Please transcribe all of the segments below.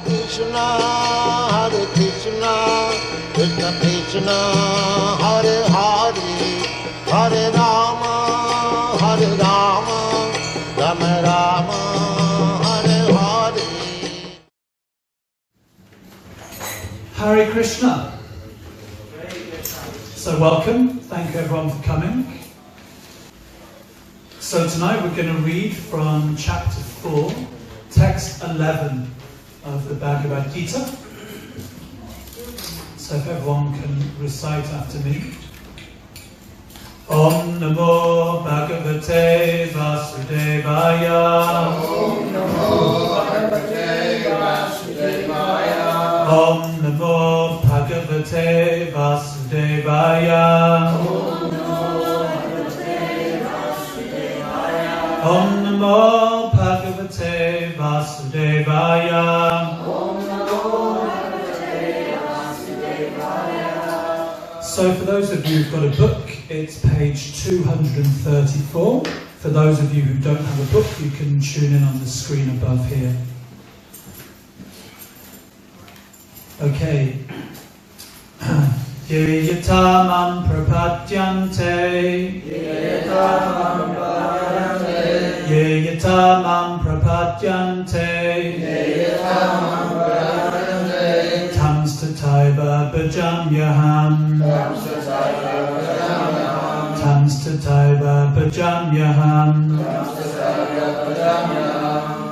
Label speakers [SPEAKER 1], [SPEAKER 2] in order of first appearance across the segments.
[SPEAKER 1] Krishna, Krishna Krishna, Hare Hare, Hare Rama, Rama Rama, Hare Hare.
[SPEAKER 2] Hare Krishna. So welcome, thank you everyone for coming. So tonight we're going to read from chapter 4, text 11 of the Bhagavad Gita. So if everyone can recite after me. Om Namo Bhagavate Vasudevaya.
[SPEAKER 3] Om Namo Bhagavate Vasudevaya.
[SPEAKER 2] Om Namo Bhagavate Vasudevaya. Om Namo Bhagavate Vasudevaya. So for those of you who've got a book, it's page 234. For those of you who don't have a book, you can tune in on the screen above here. Okay. Ye yatamam prapadyante. Ye yatamam prapadyante. Tams tataiva bhajamyaham. Tams tataiva bhajamyaham.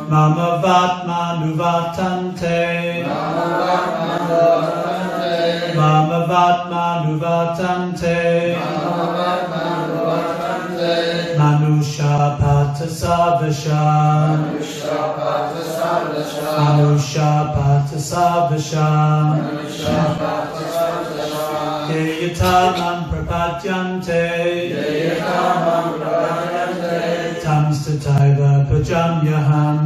[SPEAKER 2] Mama vatmanuvatante. Mama vatmanuvatante. Manusha patasavasha. Manusha patasavasha. Ye yatamam prapadyante. Tams tataiva bhajamyaham.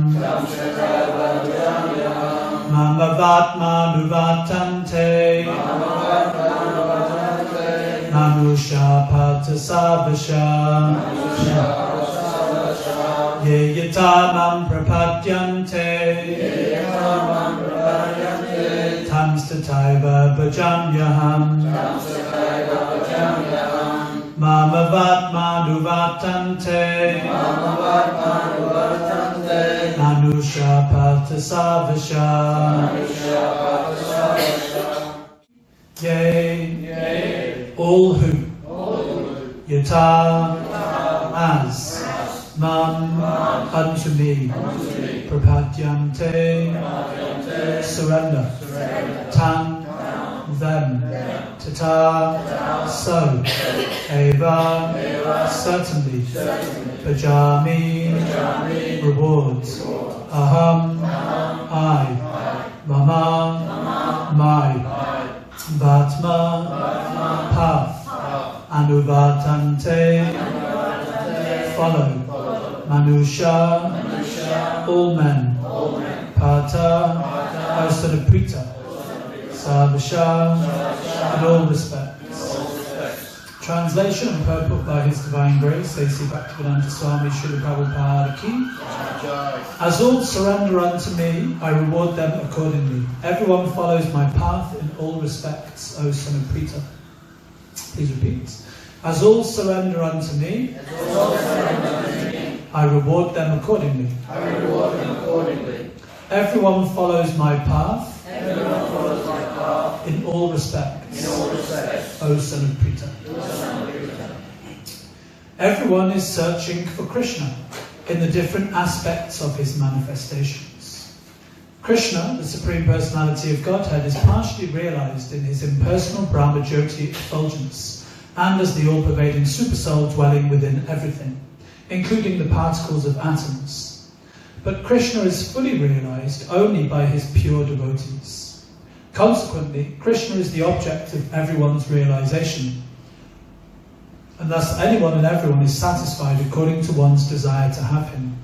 [SPEAKER 2] Mama vatmanuvatante. Manusha patasavasha. Ye yatamam prapadyante. Tams tataiva bhajamyaham. Mama vatmanuvatante. Manusha patasavasha. Yea, all who, yata, as, mam, unto me, prapadyante, surrender, tan, them, tata, so, eva, certainly, bhajami, rewards, aham, I, mama, my, vatma, path, anuvatante, follow, manusha, all men, pata, prita, savasha, in all respects. Translation and purport by His Divine Grace, A.C. Bhaktivedanta Swami Srila Prabhupada Ki. As all surrender unto me, I reward them accordingly. Everyone follows my path in all respects, O son of Prita. Please repeat. As all surrender unto me, I reward them accordingly. Everyone follows my path in all respects, O son of Prita. Everyone is searching for Krishna in the different aspects of his manifestations. Krishna, the Supreme Personality of Godhead, is partially realized in his impersonal Brahma-Jyoti effulgence and as the all-pervading Supersoul dwelling within everything, including the particles of atoms. But Krishna is fully realized only by his pure devotees. Consequently, Krishna is the object of everyone's realization, and thus anyone and everyone is satisfied according to one's desire to have him.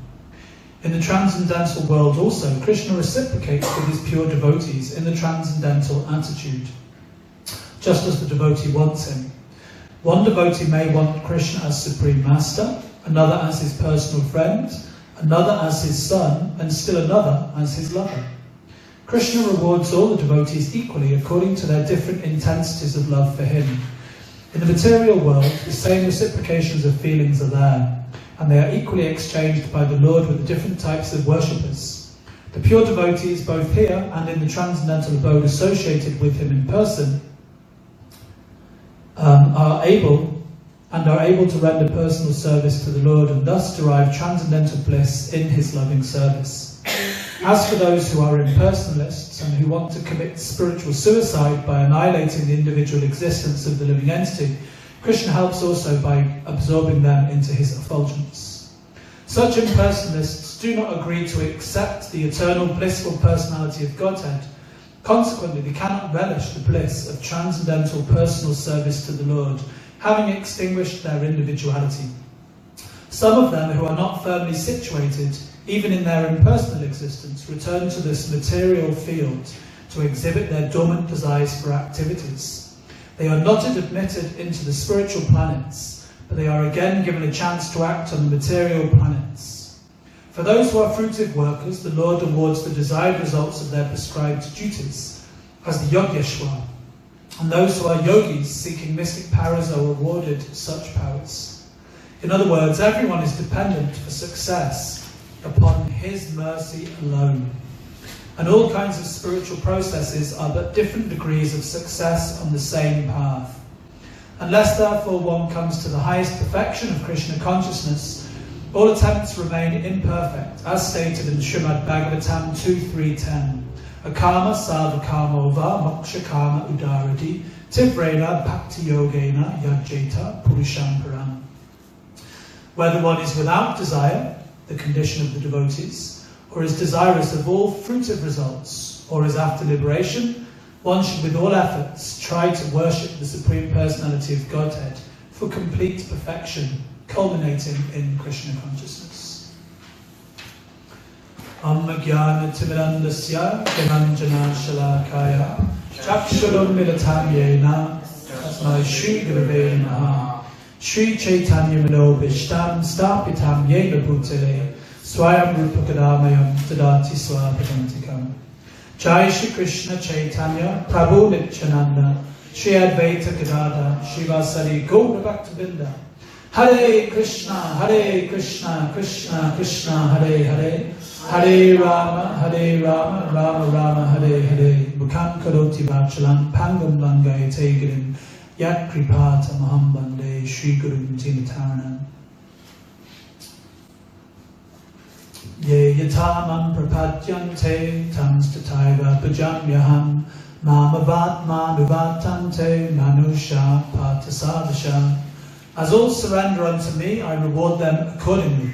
[SPEAKER 2] In the transcendental world also, Krishna reciprocates with his pure devotees in the transcendental attitude, just as the devotee wants him. One devotee may want Krishna as Supreme Master, another as his personal friend, another as his son, and still another as his lover. Krishna rewards all the devotees equally according to their different intensities of love for him. In the material world, the same reciprocations of feelings are there, and they are equally exchanged by the Lord with the different types of worshippers. The pure devotees, both here and in the transcendental abode associated with him in person, are able to render personal service to the Lord and thus derive transcendental bliss in his loving service. As for those who are impersonalists and who want to commit spiritual suicide by annihilating the individual existence of the living entity, Krishna helps also by absorbing them into his effulgence. Such impersonalists do not agree to accept the eternal blissful personality of Godhead. Consequently, they cannot relish the bliss of transcendental personal service to the Lord, having extinguished their individuality. Some of them who are not firmly situated, even in their impersonal existence, return to this material field to exhibit their dormant desires for activities. They are not admitted into the spiritual planets, but they are again given a chance to act on the material planets. For those who are fruitive workers, the Lord awards the desired results of their prescribed duties, as the Yogyeshwar, and those who are yogis seeking mystic powers are rewarded such powers. In other words, everyone is dependent for success upon his mercy alone. And all kinds of spiritual processes are but different degrees of success on the same path. Unless therefore one comes to the highest perfection of Krishna consciousness, all attempts remain imperfect, as stated in Srimad Bhagavatam 2.3.10. Akama sarvakama va moksha kama udaradi tivrena bhakti yogena yajeta purusham param. Whether one is without desire, the condition of the devotees, or is desirous of all fruitive results, or is after liberation, one should with all efforts try to worship the Supreme Personality of Godhead for complete perfection, culminating in Krishna consciousness. Amma jnana timirandasya gyananjana shalakaya chakshuram militam yena tasmai Shri Gurave Namaha. Shri Caitanya Vallabha Stapitam Yena Bhutale Swayam Rupakadamayam Tadati Swapadantikam. Jai Shri Krishna Chaitanya Prabhu Nityananda Shri Advaita Gadada Shivasari Gaura Bhaktavinda. Hare Krishna, Krishna Krishna, Hare Hare, Hare Rama, Rama Rama, Hare Hare. Mukham Karoti Vachalam Pangam Langai Tegirim Yat Kripata Maham Bande Shri Guru Tinataranam. Ye yatamam prapadyante tamstataiva bhajamyaham mamavatmanuvatante manusha patasavasha. As all surrender unto me, I reward them accordingly.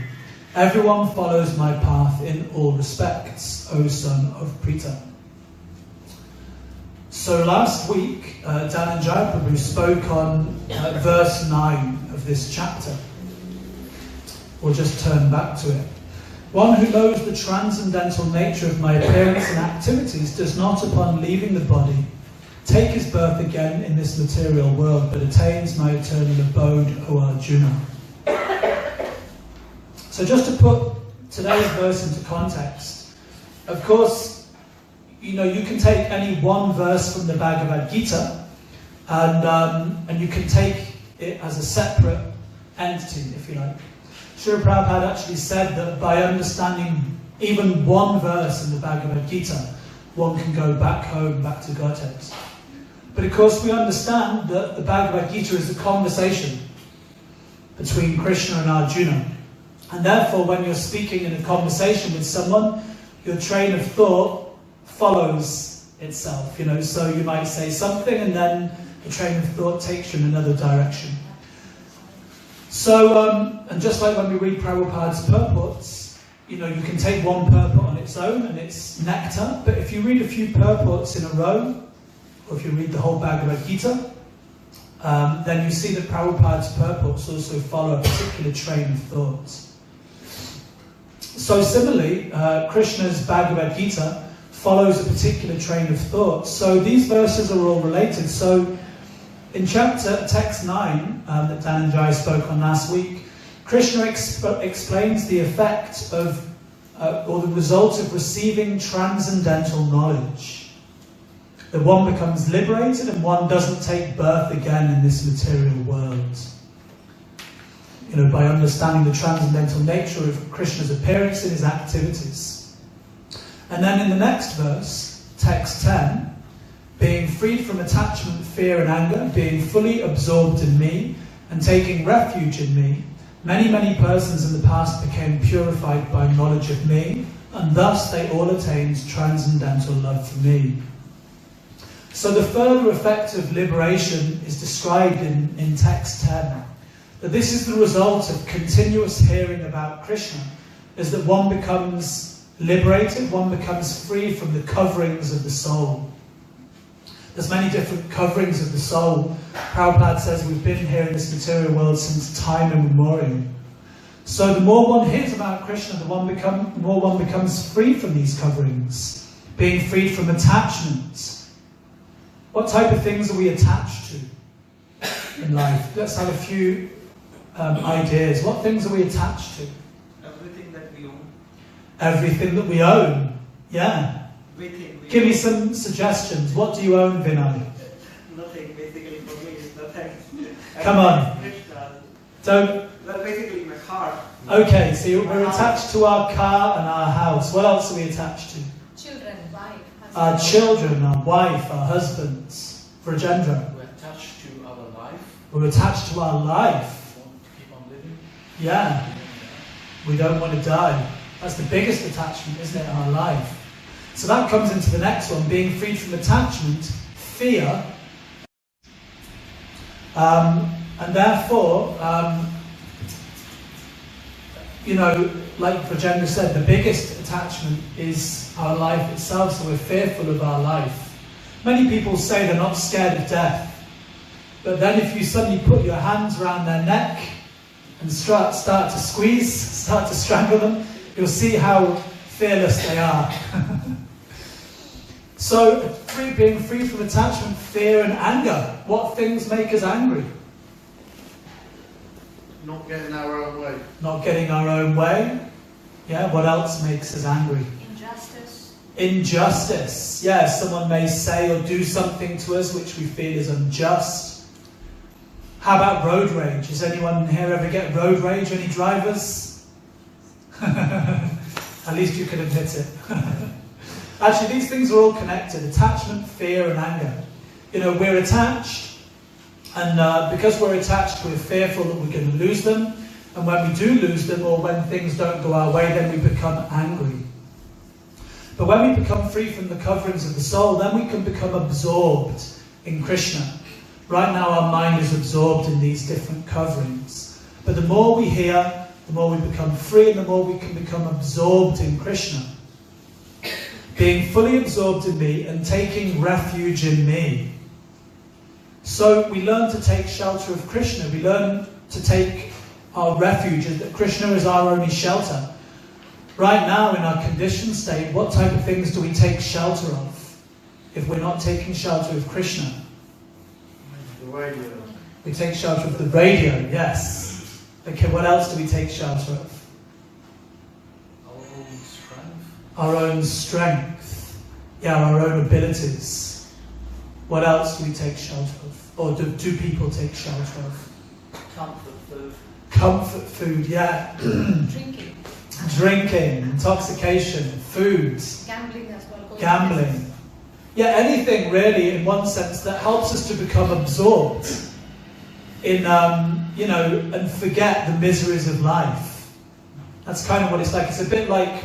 [SPEAKER 2] Everyone follows my path in all respects, O son of Prita. So last week, Dhananjaya Prabhu spoke on verse 9 of this chapter. We'll just turn back to it. One who knows the transcendental nature of my appearance and activities does not, upon leaving the body, take his birth again in this material world, but attains my eternal abode, O Arjuna. So just to put today's verse into context, of course, you can take any one verse from the Bhagavad Gita and you can take it as a separate entity, if you like. Srila Prabhupada actually said that by understanding even one verse in the Bhagavad Gita, one can go back home, back to Godhead. But of course we understand that the Bhagavad Gita is a conversation between Krishna and Arjuna. And therefore when you're speaking in a conversation with someone, your train of thought follows itself. So you might say something and then the train of thought takes you in another direction. So, and just like when we read Prabhupada's purports, you can take one purport on its own and it's nectar, but if you read a few purports in a row, or if you read the whole Bhagavad Gita, then you see that Prabhupada's purports also follow a particular train of thought. So similarly, Krishna's Bhagavad Gita follows a particular train of thought. So these verses are all related. So in text 9 that Dhananjaya spoke on last week, Krishna explains the effect of or the result of receiving transcendental knowledge. That one becomes liberated and one doesn't take birth again in this material world. By understanding the transcendental nature of Krishna's appearance and his activities. And then in the next verse, text 10, being freed from attachment, fear and anger, being fully absorbed in me and taking refuge in me, many, many persons in the past became purified by knowledge of me, and thus they all attained transcendental love for me. So the further effect of liberation is described in text 10. That this is the result of continuous hearing about Krishna, is that one becomes liberated, one becomes free from the coverings of the soul. There's many different coverings of the soul. Prabhupada says we've been here in this material world since time immemorial. So the more one hears about Krishna, the more one becomes free from these coverings, being freed from attachment. What type of things are we attached to in life? Let's have a few ideas. What things are we attached to?
[SPEAKER 3] Everything that we own.
[SPEAKER 2] Everything that we own. Yeah. Give me some suggestions. What do you own, Vinay?
[SPEAKER 3] Nothing. Basically, for me, it's nothing.
[SPEAKER 2] Come on. Don't.
[SPEAKER 3] Well, basically, my car.
[SPEAKER 2] Okay, so we're attached to our car and our house. What else are we attached to?
[SPEAKER 4] Children, wife, husband.
[SPEAKER 2] Our children, our wife, our husbands. Vrajendra.
[SPEAKER 5] We're attached to our life.
[SPEAKER 2] We're attached to our life.
[SPEAKER 5] We want to keep on living.
[SPEAKER 2] Yeah. We don't want to die. That's the biggest attachment, isn't it, our life? So that comes into the next one, being freed from attachment, fear, and therefore, like Vrajendra said, the biggest attachment is our life itself, so we're fearful of our life. Many people say they're not scared of death, but then if you suddenly put your hands around their neck and start to squeeze, start to strangle them, you'll see how fearless they are. So, being free from attachment, fear and anger. What things make us angry?
[SPEAKER 1] Not getting our own way.
[SPEAKER 2] Not getting our own way. Yeah, what else makes us angry?
[SPEAKER 4] Injustice.
[SPEAKER 2] Injustice. Yeah, someone may say or do something to us which we feel is unjust. How about road rage? Does anyone here ever get road rage? Any drivers? At least you can admit it. Actually, these things are all connected. Attachment, fear and anger. We're attached, and because we're attached, we're fearful that we're going to lose them. And when we do lose them, or when things don't go our way, then we become angry. But when we become free from the coverings of the soul, then we can become absorbed in Krishna. Right now our mind is absorbed in these different coverings. But the more we hear, the more we become free, and the more we can become absorbed in Krishna. Being fully absorbed in me and taking refuge in me. So we learn to take shelter of Krishna. We learn to take our refuge, that Krishna is our only shelter. Right now in our conditioned state, what type of things do we take shelter of if we're not taking shelter of Krishna?
[SPEAKER 1] The radio.
[SPEAKER 2] We take shelter of the radio, yes. Okay, what else do we take shelter of? Our own strength. Yeah, our own abilities. What else do we take shelter of? Or do people take shelter of?
[SPEAKER 5] Comfort food.
[SPEAKER 2] Comfort food, yeah. Drinking, intoxication, food.
[SPEAKER 4] Gambling as well.
[SPEAKER 2] Gambling. Yeah, anything really, in one sense, that helps us to become absorbed in, and forget the miseries of life. That's kind of what it's like. It's a bit like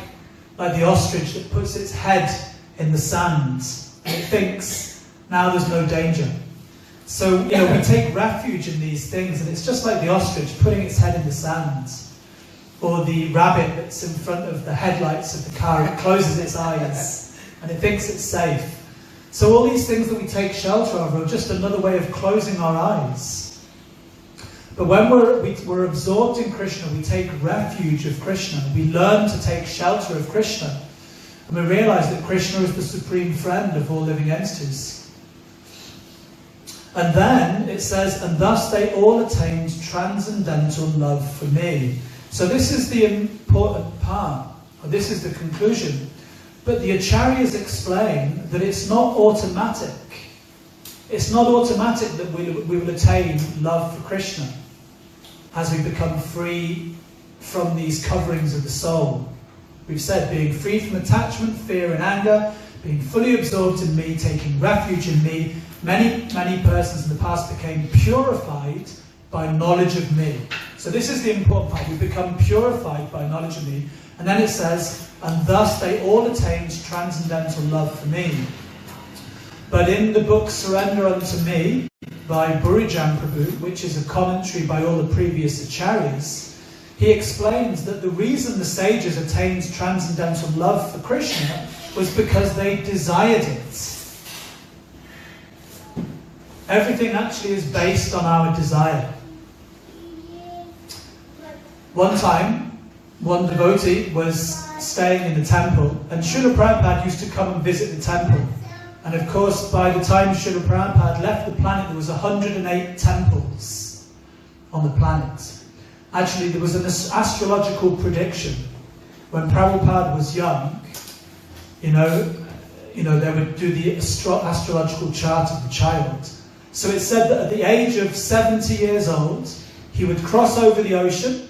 [SPEAKER 2] the ostrich that puts its head in the sand and it thinks, now there's no danger. So, we take refuge in these things, and it's just like the ostrich putting its head in the sand. Or the rabbit that's in front of the headlights of the car, it closes its eyes and it thinks it's safe. So all these things that we take shelter of are just another way of closing our eyes. But when we're absorbed in Krishna, we take refuge of Krishna. We learn to take shelter of Krishna. And we realize that Krishna is the supreme friend of all living entities. And then it says, and thus they all attained transcendental love for me. So this is the important part Well, this is the conclusion. But the Acharyas explain that it's not automatic. It's not automatic that we will attain love for Krishna as we become free from these coverings of the soul. We've said being free from attachment, fear and anger, being fully absorbed in me, taking refuge in me. Many persons in the past became purified by knowledge of me. So this is the important part. We become purified by knowledge of me. And then it says, and thus they all attained transcendental love for me. But in the book Surrender Unto Me by Burijan Prabhu, which is a commentary by all the previous acharyas, he explains that the reason the sages attained transcendental love for Krishna was because they desired it. Everything actually is based on our desire. One time, one devotee was staying in the temple, and Srila Prabhupada used to come and visit the temple. And of course, by the time Srila Prabhupada left the planet, there was 108 temples on the planet. Actually, there was an astrological prediction. When Prabhupada was young, they would do the astrological chart of the child. So it said that at the age of 70 years old, he would cross over the ocean,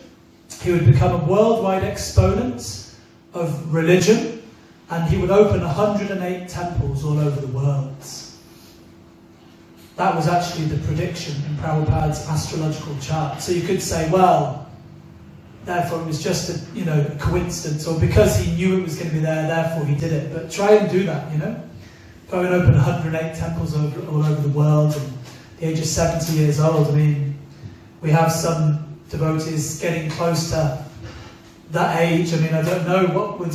[SPEAKER 2] he would become a worldwide exponent of religion, and he would open 108 temples all over the world. That was actually the prediction in Prabhupada's astrological chart. So you could say, well, therefore it was just a coincidence, or because he knew it was going to be there, therefore he did it. But try and do that, Go and open 108 temples all over the world, and at the age of 70 years old. I mean, we have some devotees getting close to that age. I mean, I don't know what would...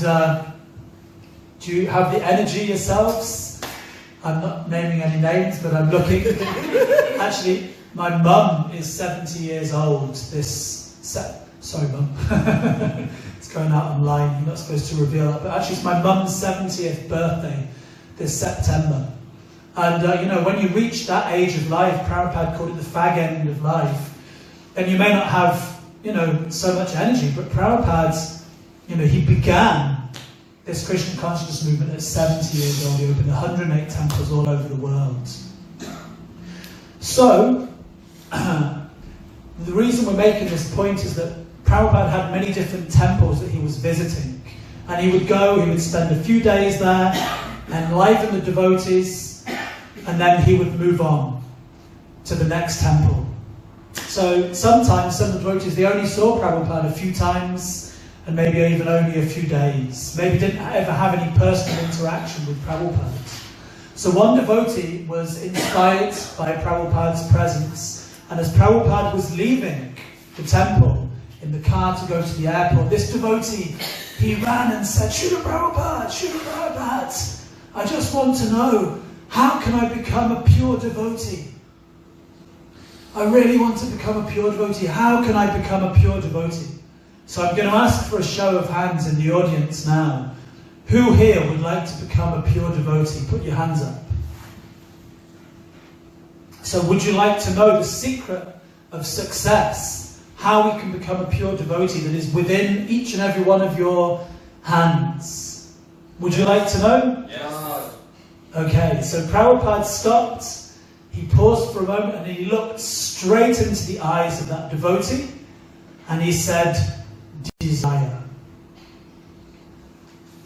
[SPEAKER 2] do you have the energy yourselves? I'm not naming any names, but I'm looking. Actually, my mum is 70 years old. Sorry, Mum. It's going out online. You're not supposed to reveal that. But actually, it's my mum's 70th birthday this September. And, when you reach that age of life, Prabhupada called it the fag end of life, and you may not have, so much energy, but Prabhupada, he began this Krishna consciousness movement at 70 years old. He opened 108 temples all over the world. So, the reason we're making this point is that Prabhupada had many different temples that he was visiting. And he would spend a few days there, enliven the devotees, and then he would move on to the next temple. So sometimes some devotees, they only saw Prabhupada a few times, and maybe even only a few days. Maybe didn't ever have any personal interaction with Prabhupada. So one devotee was inspired by Prabhupada's presence, and as Prabhupada was leaving the temple in the car to go to the airport, this devotee, he ran and said, Srila Prabhupada, I just want to know, how can I become a pure devotee? I really want to become a pure devotee. How can I become a pure devotee? So I'm going to ask for a show of hands in the audience now. Who here would like to become a pure devotee? Put your hands up. So would you like to know the secret of success? How we can become a pure devotee that is within each and every one of your hands? Would you like to know?
[SPEAKER 5] Yes.
[SPEAKER 2] Okay, so Prabhupada stopped. He paused for a moment and he looked straight into the eyes of that devotee and he said, desire.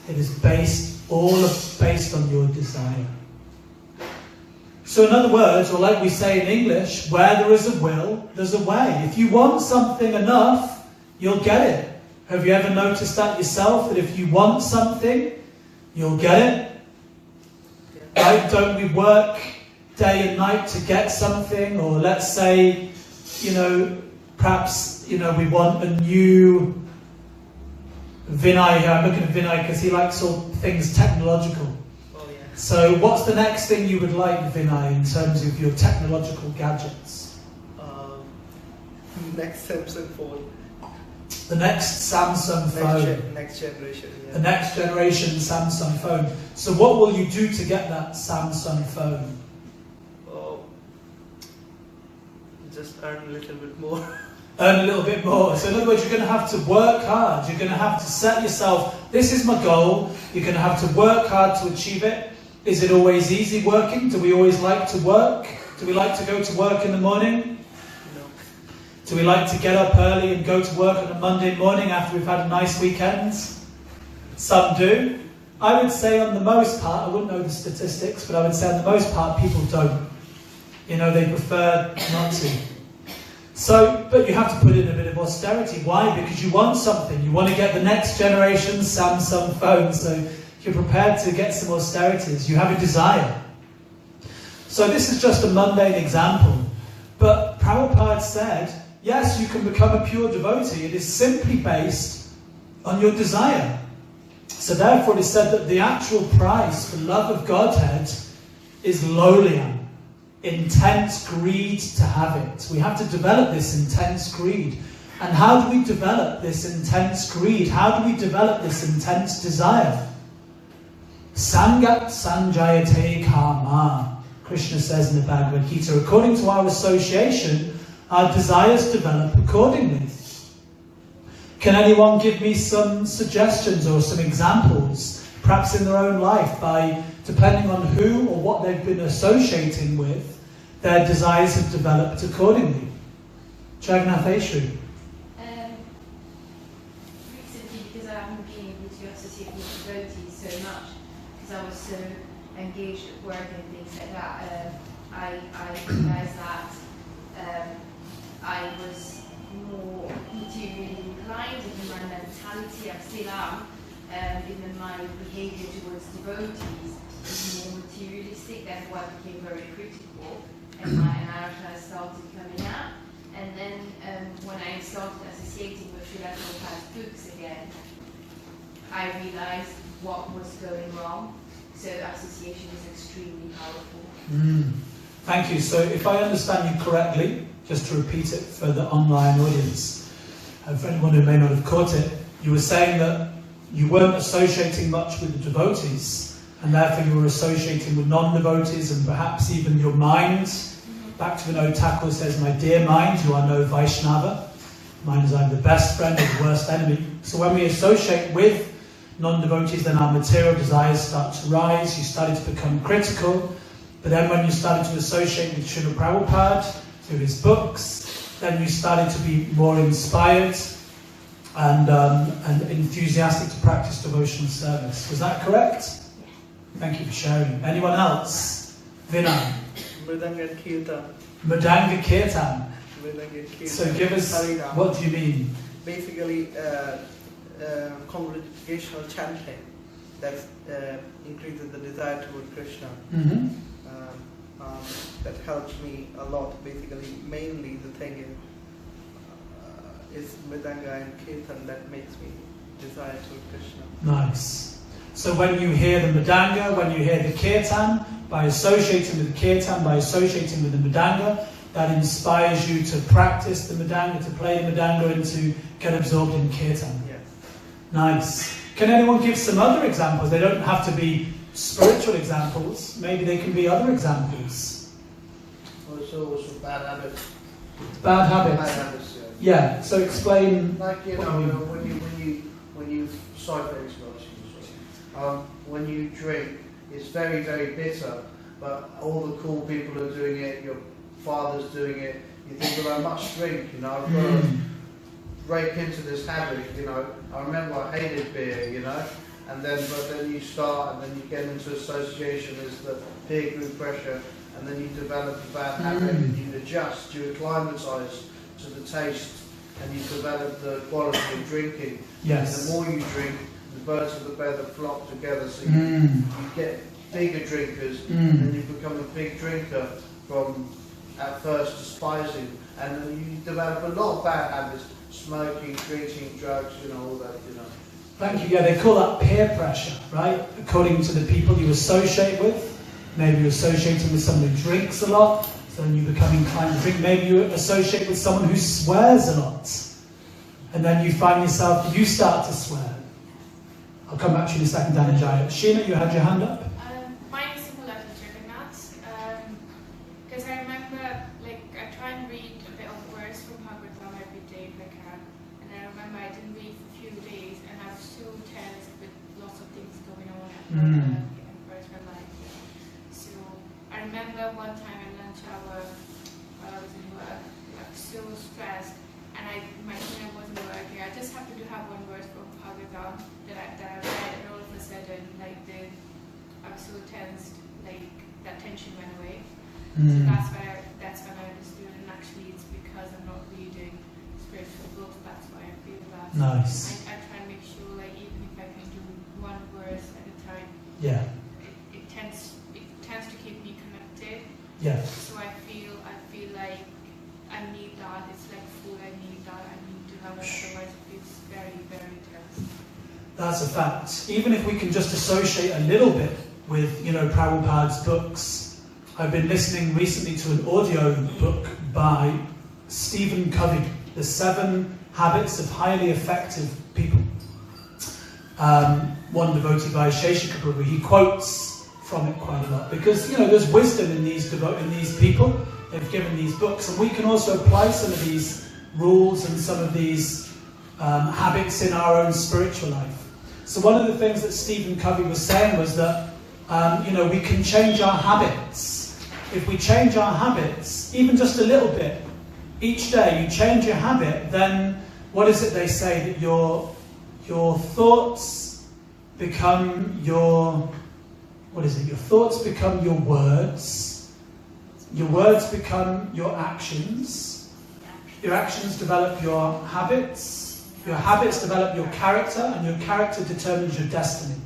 [SPEAKER 2] It is based on your desire. So in other words, or like we say in English, where there is a will, there's a way. If you want something enough, you'll get it. Have you ever noticed that yourself? That if you want something, you'll get it? Right? Don't we work day and night to get something? Or let's say, perhaps, we want a new Vinay here. I'm looking at Vinay because he likes all things technological.
[SPEAKER 3] Oh, yeah.
[SPEAKER 2] So what's the next thing you would like, Vinay, in terms of your technological gadgets?
[SPEAKER 3] Next Samsung phone.
[SPEAKER 2] The next Samsung phone.
[SPEAKER 3] Next generation. Yeah.
[SPEAKER 2] The next generation Samsung phone. So what will you do to get that Samsung phone?
[SPEAKER 3] Oh, just earn a little bit more.
[SPEAKER 2] earn a little bit more. So in other words, you're going to have to work hard. You're going to have to set yourself, this is my goal. You're going to have to work hard to achieve it. Is it always easy working? Do we always like to work? Do we like to go to work in the morning?
[SPEAKER 3] No.
[SPEAKER 2] Do we like to get up early and go to work on a Monday morning after we've had a nice weekend? Some do. I would say on the most part, I wouldn't know the statistics, but I would say on the most part, people don't. You know, they prefer not to. So, but you have to put in a bit of austerity. Why? Because you want something. You want to get the next generation Samsung phone. So you're prepared to get some austerities. You have a desire. So this is just a mundane example. But Prabhupada said, yes, you can become a pure devotee. It is simply based on your desire. So therefore it is said that the actual price for love of Godhead is lowliam. Intense greed to have it. We have to develop this intense greed. And how do we develop this intense greed? How do we develop this intense desire? Sangat sanjayate karma. Krishna says in the Bhagavad Gita, according to our association, our desires develop accordingly. Can anyone give me some suggestions or some examples, perhaps in their own life, by depending on who or what they've been associating with, their desires have developed accordingly? Jagannath Eshri.
[SPEAKER 6] Recently, because I haven't been able to associate with devotees so much, because I was so engaged at work and things like that, I realised that I was more materially inclined, even my mentality, I still am, even my behaviour towards devotees is more materialistic. That's why I became very critical, and my anartha started coming out. And then when I started associating with Srila Prabhupada's books again, I realised what was going wrong. So association is extremely powerful.
[SPEAKER 2] Thank you. So if I understand you correctly, just to repeat it for the online audience, and for anyone who may not have caught it, you were saying that you weren't associating much with the devotees, and therefore you were associating with non-devotees, and perhaps even your mind. Back to Vinod Thakur says, my dear mind, you are no Vaishnava. Mine is either the best friend or the worst enemy. So when we associate with non-devotees, then our material desires start to rise. You started to become critical. But then when you started to associate with Srila Prabhupada, through his books, then you started to be more inspired and enthusiastic to practice devotional service. Was that correct? Thank you for sharing. Anyone else? Vinay.
[SPEAKER 3] Mridanga Kirtan.
[SPEAKER 2] Mridanga Kirtan.
[SPEAKER 3] Mridanga Kirtan.
[SPEAKER 2] So give us,
[SPEAKER 3] Harinam.
[SPEAKER 2] what do you mean?
[SPEAKER 3] Basically, congregational chanting that increases the desire toward Krishna.
[SPEAKER 2] Mm-hmm.
[SPEAKER 3] That helps me a lot. Basically, mainly the thing is Mridanga and Kirtan that makes me desire toward Krishna.
[SPEAKER 2] Nice. So when you hear the Mridanga, when you hear the Kirtan, by associating with the Kirtan, by associating with the Mridanga, that inspires you to practice the Mridanga, to play the Mridanga, and to get absorbed in Kirtan.
[SPEAKER 3] Yes.
[SPEAKER 2] Nice. Can anyone give some other examples? They don't have to be spiritual examples. Maybe they can be other examples.
[SPEAKER 1] Also bad habits.
[SPEAKER 2] Bad habits.
[SPEAKER 1] Bad habits, yeah.
[SPEAKER 2] Yeah. So explain.
[SPEAKER 1] Like, you
[SPEAKER 2] what
[SPEAKER 1] know,
[SPEAKER 2] you-
[SPEAKER 1] when you when you drink, it's very, very bitter, but all the cool people are doing it, your father's doing it, you think, well, I must drink, you know, I've got to break into this habit, you know. I remember I hated beer, you know, but then you start, and then you get into association as the peer group pressure, and then you develop a bad habit, and you adjust, you acclimatise to the taste, and you develop the quality of drinking.
[SPEAKER 2] Yes.
[SPEAKER 1] And the more you drink, the birds of the feather flock together, so you get bigger drinkers, and then you become a big drinker from at first despising, and then you develop a lot of bad habits, smoking, drinking, drugs, you know, all that, you know.
[SPEAKER 2] Thank you. Yeah, they call that peer pressure, right? According to the people you associate with. Maybe you're associating with someone who drinks a lot, so then you become inclined to drink. Maybe you associate with someone who swears a lot, and then you find yourself, you start to swear. I'll come back to you in a second, Dhananjaya. Sheena, you had your hand up?
[SPEAKER 7] Mine is similar to Jagannath's, because I remember, like, I try and read a bit of verse from Bhagavad every day. leave for a few days, and I was so tense with lots of things going on at
[SPEAKER 2] Mm.
[SPEAKER 7] work and personal life. So I remember one time at lunch hour while I was in work, I was so stressed, and my email wasn't working. I just happened to have one verse from Bhagavad that I read, and all of a sudden, like I was so tensed, like that tension went away. So
[SPEAKER 2] Mm.
[SPEAKER 7] that's when I understood, and actually it's because I'm not reading spiritual books. That's why I feel that.
[SPEAKER 2] Nice.
[SPEAKER 7] I try and make sure, like, even if I can do one verse at a time,
[SPEAKER 2] Yeah.
[SPEAKER 7] it tends to keep me connected.
[SPEAKER 2] Yeah.
[SPEAKER 7] So I feel like I need that. It's like food. I need that. I need to have it. Otherwise, it feels very, very tense.
[SPEAKER 2] That's a fact. Even if we can just associate a little bit with, Prabhupada's books. I've been listening recently to an audio book by Stephen Covey, The 7 Habits of Highly Effective People. One devotee by Sheshika Prabhu, he quotes from it quite a lot because, there's wisdom in these people. They've given these books, and we can also apply some of these rules and some of these habits in our own spiritual life. So one of the things that Stephen Covey was saying was that, we can change our habits. If we change our habits, even just a little bit, each day you change your habit, then what is it they say? That your thoughts become your thoughts become your words become your actions develop your habits develop your character, and your character determines your destiny.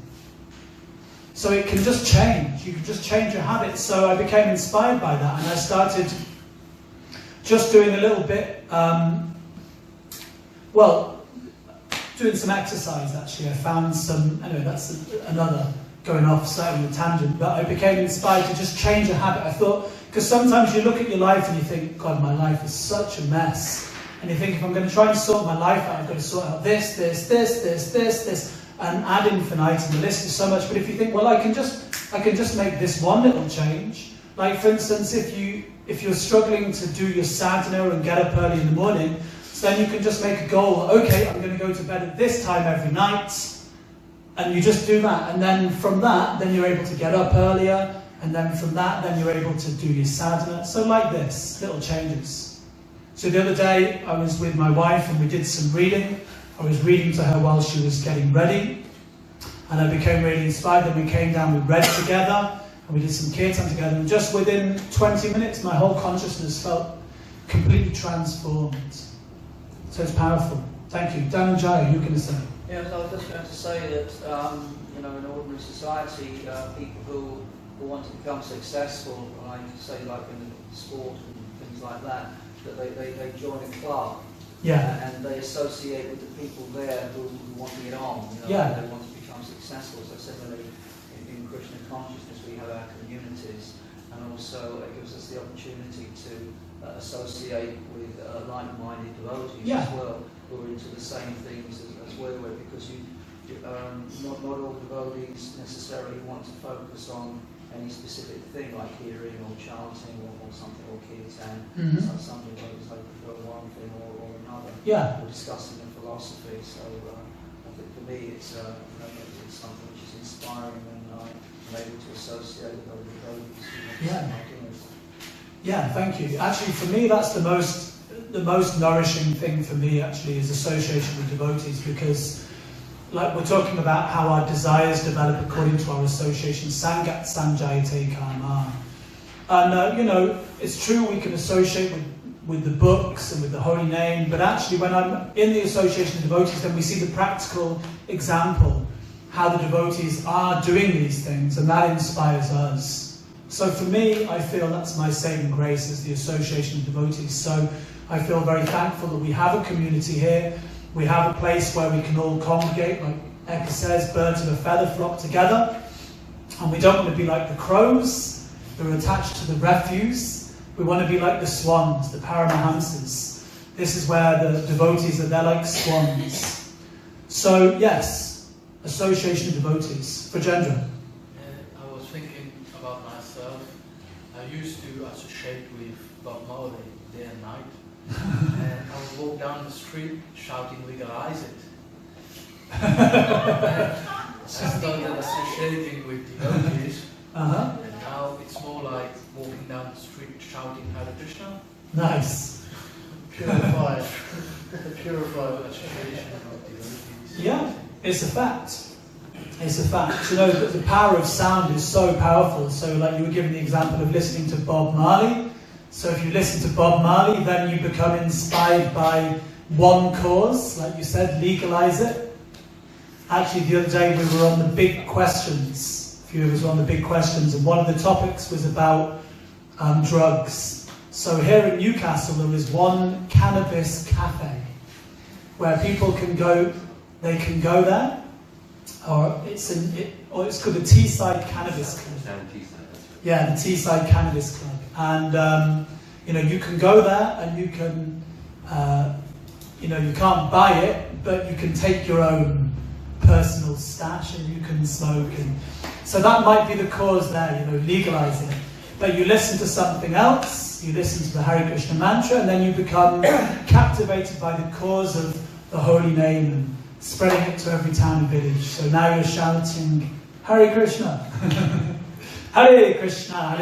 [SPEAKER 2] So it can just change. You can just change your habits. So I became inspired by that, and I started just doing a little bit, doing some exercise actually. I found some, anyway, that's another going off slightly on a tangent, but I became inspired to just change a habit. I thought, because sometimes you look at your life and you think, God, my life is such a mess. And you think, if I'm going to try and sort my life out, I've got to sort out this, and ad infinitum. The list is so much. But if you think, well, I can just make this one little change. Like, for instance, if you're struggling to do your sadhana and get up early in the morning, so then you can just make a goal. Okay, I'm going to go to bed at this time every night, and you just do that. And then from that, then you're able to get up earlier, and then from that, then you're able to do your sadhana. So like this, little changes. So the other day, I was with my wife and we did some reading. I was reading to her while she was getting ready, and I became really inspired. Then we came down, we read together, and we did some kirtan together, and just within 20 minutes, my whole consciousness felt completely transformed. So it's powerful. Thank you. Dan and Jaya, you can say.
[SPEAKER 5] Yes, I was just going to say that, in ordinary society, people who want to become successful, like say like in sport and things like that they join a club.
[SPEAKER 2] Yeah.
[SPEAKER 5] And they associate with the people there who want to get on,
[SPEAKER 2] Yeah.
[SPEAKER 5] They want to become successful. So similarly, in Krishna consciousness, we have our communities, and also it gives us the opportunity to associate with like-minded devotees as well, who are into the same things as we were, because not all devotees necessarily want to focus on any specific thing like hearing or chanting or something, or kirtan. So some devotees they prefer one thing or another.
[SPEAKER 2] Yeah.
[SPEAKER 5] Or discussing the philosophy. So I think for me it's something which is inspiring, and I'm able to associate with other devotees who want to do it.
[SPEAKER 2] Yeah, thank you. Actually, for me, that's the most nourishing thing for me, actually, is association with devotees, because like we're talking about how our desires develop according to our association. Sangat sanjayate karma. And, it's true we can associate with the books and with the holy name, but actually when I'm in the association of devotees, then we see the practical example, how the devotees are doing these things, and that inspires us. So for me, I feel that's my saving grace, is the association of devotees. So I feel very thankful that we have a community here. We have a place where we can all congregate, like Eka says, birds of a feather flock together. And we don't want to be like the crows who are attached to the refuse. We want to be like the swans, the paramahamsas. This is where the devotees are, they're like swans. So yes, association of devotees. Prajendra.
[SPEAKER 5] I was thinking about myself. I used to associate with Bob Marley day and night. And I would walk down the street shouting, legalize it.
[SPEAKER 8] started associating with devotees,
[SPEAKER 2] Uh-huh.
[SPEAKER 8] and now it's more like walking down the street shouting Hare Krishna.
[SPEAKER 2] Nice.
[SPEAKER 1] Purified. Purified.
[SPEAKER 8] Association of devotees.
[SPEAKER 2] Yeah, it's a fact. It's a fact. You know, the power of sound is so powerful. So like you were giving the example of listening to Bob Marley. So if you listen to Bob Marley, then you become inspired by one cause, like you said, legalize it. Actually, the other day we were on the big questions. A few of us were on the big questions, and one of the topics was about drugs. So here in Newcastle, there is one cannabis cafe where people can go. They can go there, or it's called the Teesside Cannabis Club. Yeah, the Teesside Cannabis Club, and you can go there and you can. You can't buy it, but you can take your own personal stash and you can smoke. And so that might be the cause there, legalizing it. But you listen to something else, you listen to the Hare Krishna mantra, and then you become captivated by the cause of the holy name and spreading it to every town and village. So now you're shouting, Hare Krishna. Hare Krishna,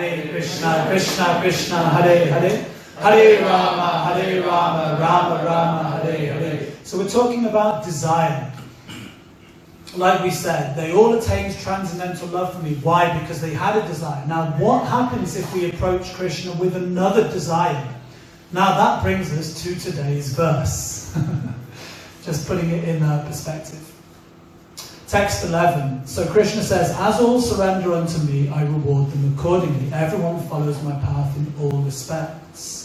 [SPEAKER 2] Krishna Krishna, Hare Hare. Hare Rama, Rama Rama, Hare Hare. So we're talking about desire. Like we said, they all attained transcendental love for me. Why? Because they had a desire. Now, what happens if we approach Krishna with another desire? Now, that brings us to today's verse. Just putting it in perspective. Text 11. So Krishna says, as all surrender unto me, I reward them accordingly. Everyone follows my path in all respects.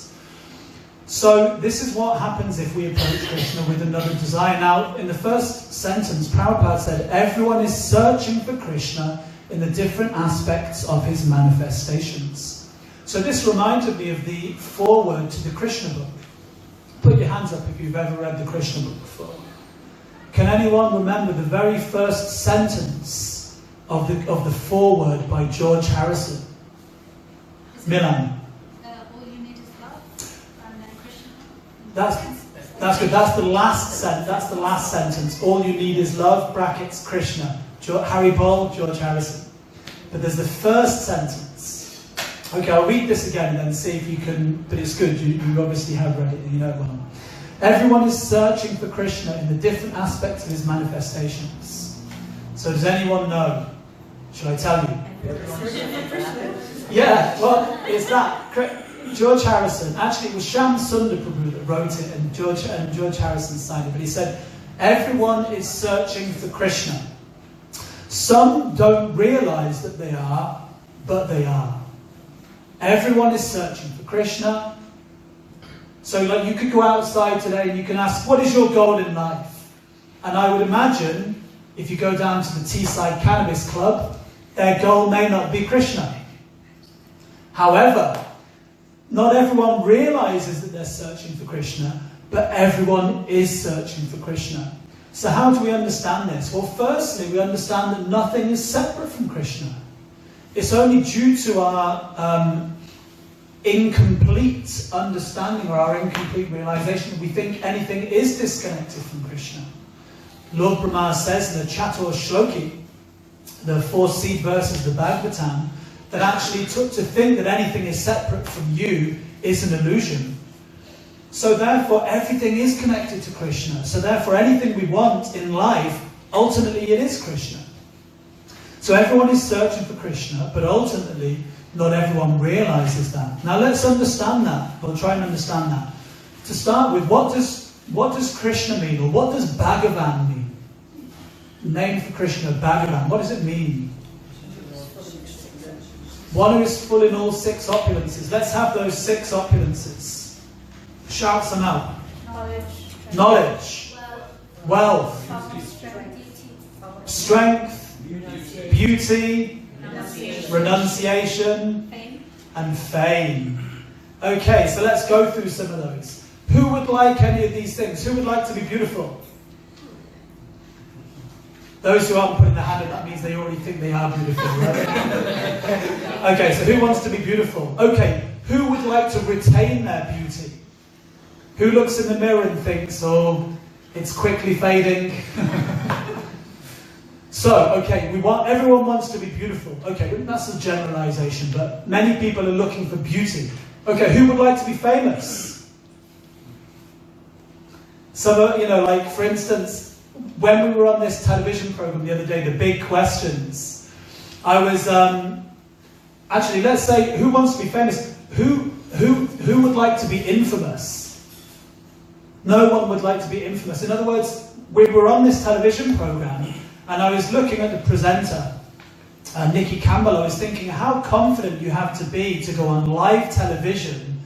[SPEAKER 2] So this is what happens if we approach Krishna with another desire. Now, in the first sentence, Prabhupada said, everyone is searching for Krishna in the different aspects of his manifestations. So this reminded me of the foreword to the Krishna book. Put your hands up if you've ever read the Krishna book before. Can anyone remember the very first sentence of the foreword by George Harrison? Milan.
[SPEAKER 4] All you need is love, and then Krishna.
[SPEAKER 2] That's good. That's the last sentence. That's the last sentence. All you need is love. Brackets Krishna. Harry Ball, George Harrison. But there's the first sentence. Okay, I'll read this again and then see if you can. But it's good. You obviously have read it and you know it well. Everyone is searching for Krishna in the different aspects of his manifestations. So does anyone know? Should I tell you? Yeah, well, it's that. George Harrison, actually it was Shyam Sundar Prabhu that wrote it and George Harrison signed it, but he said, everyone is searching for Krishna. Some don't realise that they are, but they are. Everyone is searching for Krishna. So like you could go outside today and you can ask, what is your goal in life? And I would imagine, if you go down to the Teesside Cannabis Club, their goal may not be Krishna. However, not everyone realises that they're searching for Krishna, but everyone is searching for Krishna. So how do we understand this? Well, firstly, we understand that nothing is separate from Krishna. It's only due to our incomplete understanding or our incomplete realization that we think anything is disconnected from Krishna. Lord Brahma says in the Chatur Shloki, the 4 seed verses of the Bhagavatam, that actually to think that anything is separate from you is an illusion. So therefore everything is connected to Krishna. So therefore anything we want in life, ultimately it is Krishna. So everyone is searching for Krishna, but ultimately not everyone realizes that. Now let's understand that. We'll try and understand that. To start with, what does Krishna mean, or what does Bhagavan mean? Name for Krishna, Bhagavan. What does it mean? One who is full in all 6 opulences. Let's have those 6 opulences. Shout some out. Knowledge. Wealth. Strength. Beauty. Renunciation. And fame. Okay, so let's go through some of those. Who would like any of these things? Who would like to be beautiful? Those who aren't putting their hand up, that means they already think they are beautiful, right? Okay, so who wants to be beautiful? Okay, who would like to retain their beauty? Who looks in the mirror and thinks, oh, it's quickly fading? So, okay, everyone wants to be beautiful. Okay, that's a generalization, but many people are looking for beauty. Okay, who would like to be famous? So, like for instance, when we were on this television program the other day, The Big Questions, I was, actually, let's say, who wants to be famous? Who would like to be infamous? No one would like to be infamous. In other words, we were on this television program, and I was looking at the presenter, Nikki Campbell. I was thinking how confident you have to be to go on live television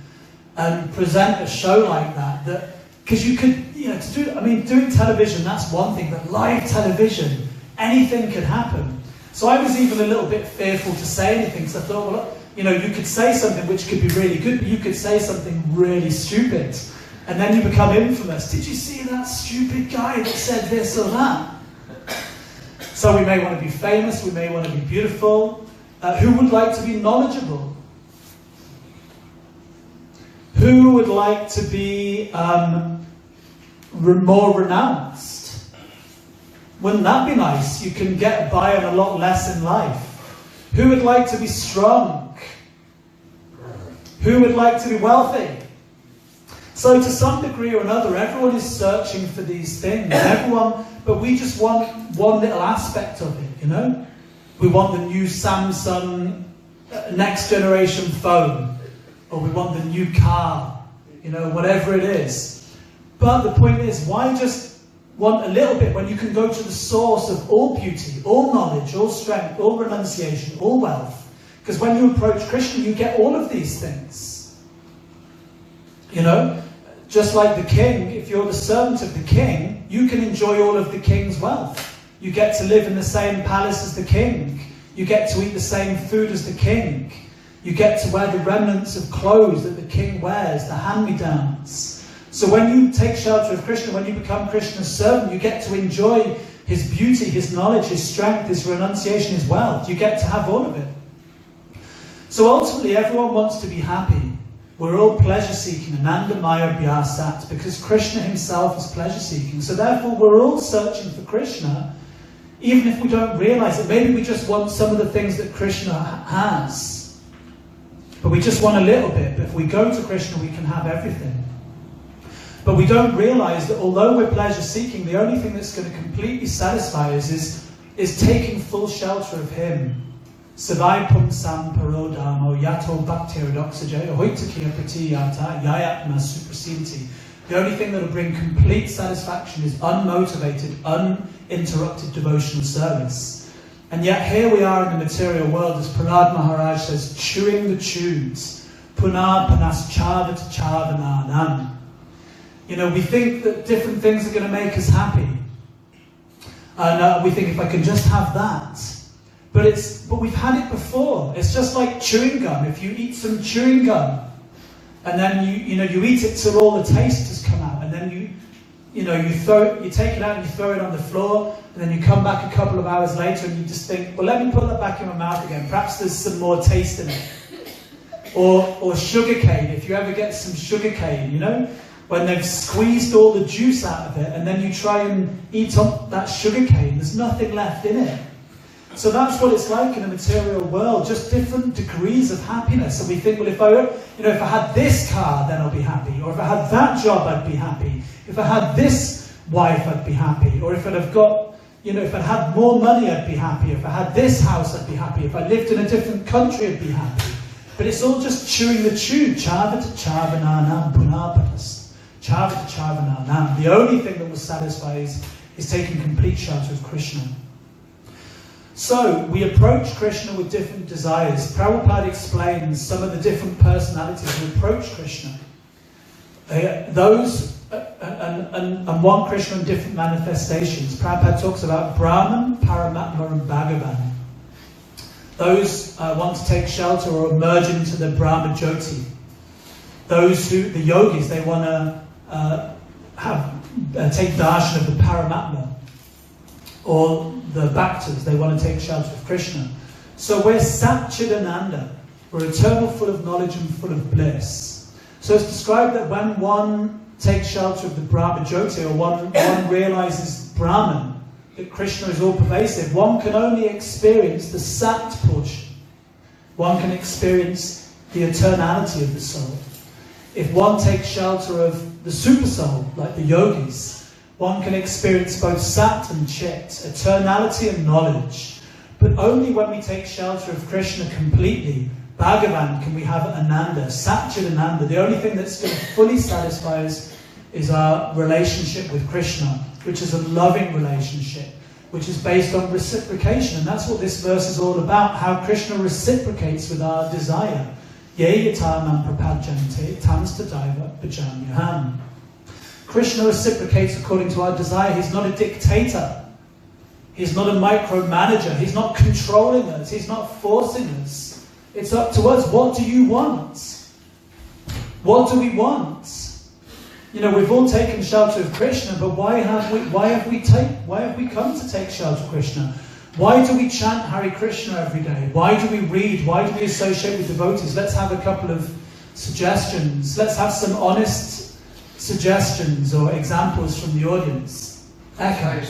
[SPEAKER 2] and present a show like that. Because you could, doing television, that's one thing, but live television, anything could happen. So I was even a little bit fearful to say anything, because I thought, well, you could say something which could be really good, but you could say something really stupid, and then you become infamous. Did you see that stupid guy that said this or that? So we may want to be famous, we may want to be beautiful. Who would like to be knowledgeable? Who would like to be more renounced? Wouldn't that be nice? You can get by on a lot less in life. Who would like to be strong? Who would like to be wealthy? So to some degree or another, everyone is searching for these things. But we just want one little aspect of it, We want the new Samsung next generation phone, or we want the new car, whatever it is. But the point is, why just want a little bit when you can go to the source of all beauty, all knowledge, all strength, all renunciation, all wealth? Because when you approach Krishna, you get all of these things. Just like the king, if you're the servant of the king, you can enjoy all of the king's wealth. You get to live in the same palace as the king. You get to eat the same food as the king. You get to wear the remnants of clothes that the king wears, the hand-me-downs. So when you take shelter of Krishna, when you become Krishna's servant, you get to enjoy his beauty, his knowledge, his strength, his renunciation, his wealth. You get to have all of it. So ultimately, everyone wants to be happy. We're all pleasure-seeking, Ananda Maya Bhyasat, because Krishna himself is pleasure-seeking. So therefore, we're all searching for Krishna, even if we don't realize it. Maybe we just want some of the things that Krishna has, but we just want a little bit. But if we go to Krishna, we can have everything. But we don't realize that although we're pleasure-seeking, the only thing that's going to completely satisfy us is taking full shelter of him. Savai pumsam parodamo yato bhaktirodoxaja hoitakia pratiyata yayatma suprasinti. The only thing that will bring complete satisfaction is unmotivated, uninterrupted devotional service. And yet here we are in the material world, as Prahlad Maharaj says, chewing the tunes. Punah panas chavata chavananam. We think that different things are going to make us happy. And we think, if I can just have that. But we've had it before. It's just like chewing gum. If you eat some chewing gum, and then you eat it till all the taste has come out, and then you take it out and you throw it on the floor, and then you come back a couple of hours later and you just think, well, let me put that back in my mouth again. Perhaps there's some more taste in it. Or sugar cane. If you ever get some sugar cane, when they've squeezed all the juice out of it, and then you try and eat up that sugar cane, there's nothing left in it. So that's what it's like in the material world, just different degrees of happiness. And we think, well, if I had this car, then I'll be happy. Or if I had that job, I'd be happy. If I had this wife, I'd be happy. Or if I'd have got, if I'd had more money, I'd be happy. If I had this house, I'd be happy. If I lived in a different country, I'd be happy. But it's all just chewing the tune. Chavata chavananam punapatas. Chavata chavananam. The only thing that will satisfy is taking complete shelter of Krishna. So, we approach Krishna with different desires. Prabhupada explains some of the different personalities who approach Krishna. And want Krishna in different manifestations. Prabhupada talks about Brahman, Paramatma and Bhagavan. Those want to take shelter or emerge into the Brahma Jyoti. The yogis, they want to take darshan of the Paramatma. Or the bhaktas, they want to take shelter of Krishna. So we're Satchidananda. We're eternal, full of knowledge and full of bliss. So it's described that when one takes shelter of the Brahma Jyoti, or one realizes Brahman, that Krishna is all-pervasive. One can only experience the sat portion. One can experience the eternality of the soul. If one takes shelter of the super soul, like the yogis, one can experience both sat and chit, eternality and knowledge. But only when we take shelter of Krishna completely, Bhagavan, can we have Ananda, Satchit Ananda. The only thing that's going to fully satisfy us is our relationship with Krishna, which is a loving relationship, which is based on reciprocation. And that's what this verse is all about, how Krishna reciprocates with our desire. Ye yatamam prapajante tamstadaiva bhajamyaham. Krishna reciprocates according to our desire. He's not a dictator. He's not a micromanager. He's not controlling us. He's not forcing us. It's up to us. What do you want? What do we want? You know, we've all taken shelter of Krishna, but why have we come to take shelter of Krishna? Why do we chant Hare Krishna every day? Why do we read? Why do we associate with devotees? Let's have a couple of suggestions. Let's have some honest suggestions or examples from the audience. Eka,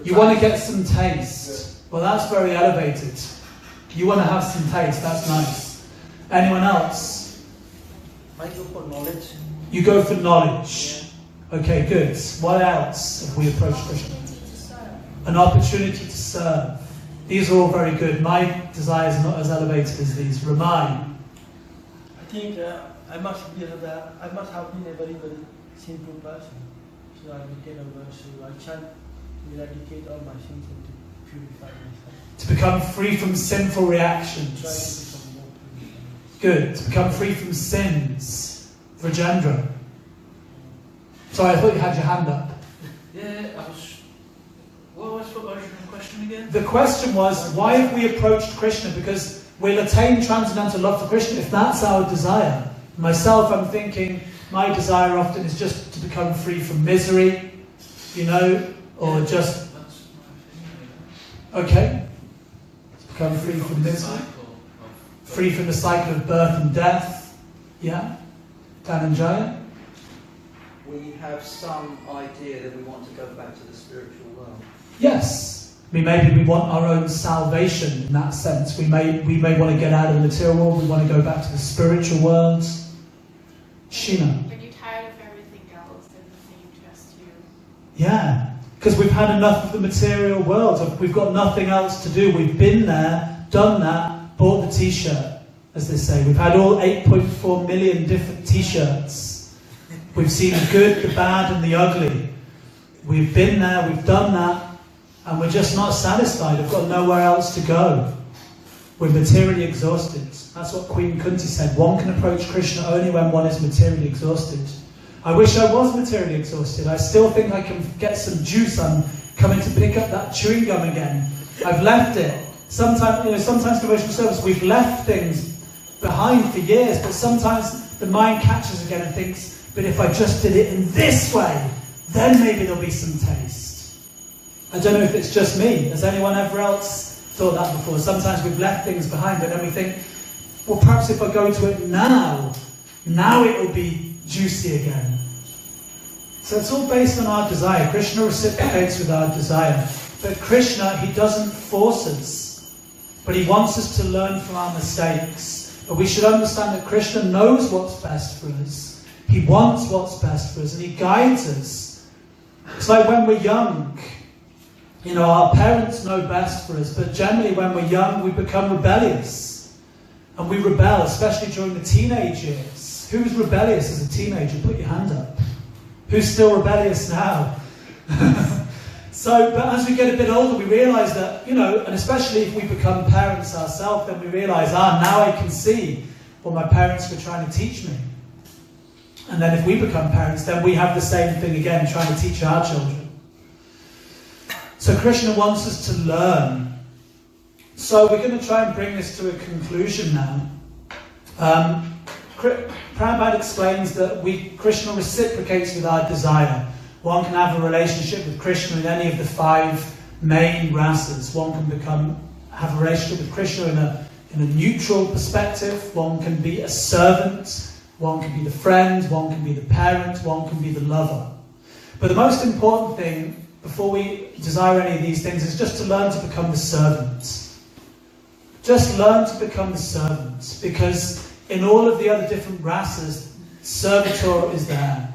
[SPEAKER 2] you want to get some taste? Well, that's very elevated. You want to have some taste, that's nice. Anyone else?
[SPEAKER 3] I go for knowledge.
[SPEAKER 2] You go for knowledge. Okay, good. What else if we approach Krishna? An opportunity to serve. These are all very good. My desires are not as elevated as these. Ramai.
[SPEAKER 9] I think I must have been a very, very simple person. So I became a verse. So I chant to eradicate all my sins and to purify myself.
[SPEAKER 2] To become free from sinful reactions.
[SPEAKER 9] Try to become more purified.
[SPEAKER 2] Good. To become free from sins. Rajendra. Sorry, I thought you had your hand up.
[SPEAKER 8] Yeah, what was the question again?
[SPEAKER 2] The question was, why have we approached Krishna? Because we'll attain transcendental love for Krishna if that's our desire. Myself, I'm thinking, my desire often is just to become free from misery, you know, or just... Okay. Become free from misery. Free from the cycle of birth and death. Yeah? Dhananjaya?
[SPEAKER 5] We have some idea that we want to go back to the spiritual world.
[SPEAKER 2] Yes. Maybe we want our own salvation in that sense. We may want to get out of the material world. We want to go back to the spiritual world. Sheena?
[SPEAKER 7] When you're tired of everything else and nothing interests you.
[SPEAKER 2] Yeah. Because we've had enough of the material world. We've got nothing else to do. We've been there, done that, bought the t-shirt, as they say. We've had all 8.4 million different t-shirts. We've seen the good, the bad, and the ugly. We've been there, we've done that, and we're just not satisfied. We've got nowhere else to go. We're materially exhausted. That's what Queen Kunti said. One can approach Krishna only when one is materially exhausted. I wish I was materially exhausted. I still think I can get some juice. I'm coming to pick up that chewing gum again. I've left it. Sometimes devotional service, we've left things behind for years, but sometimes the mind catches again and thinks, but if I just did it in this way, then maybe there'll be some taste. I don't know if it's just me. Has anyone ever else thought that before? Sometimes we've left things behind, but then we think, well, perhaps if I go to it now it will be juicy again. So it's all based on our desire. Krishna reciprocates with our desire. But Krishna, he doesn't force us, but he wants us to learn from our mistakes. But we should understand that Krishna knows what's best for us. He wants what's best for us, and he guides us. It's like when we're young. You know, our parents know best for us, but generally when we're young, we become rebellious. And we rebel, especially during the teenage years. Who's rebellious as a teenager? Put your hand up. Who's still rebellious now? But as we get a bit older, we realise that, you know, and especially if we become parents ourselves, then we realise, now I can see what my parents were trying to teach me. And then if we become parents, then we have the same thing again, trying to teach our children. So Krishna wants us to learn. So we're going to try and bring this to a conclusion now. Prabhupada explains that Krishna reciprocates with our desire. One can have a relationship with Krishna in any of the 5 main rasas. One can have a relationship with Krishna in a neutral perspective. One can be a servant. One can be the friend. One can be the parent. One can be the lover. But the most important thing before we desire any of these things, is just to learn to become the servant. Just learn to become the servant, because in all of the other different races, servitor is there.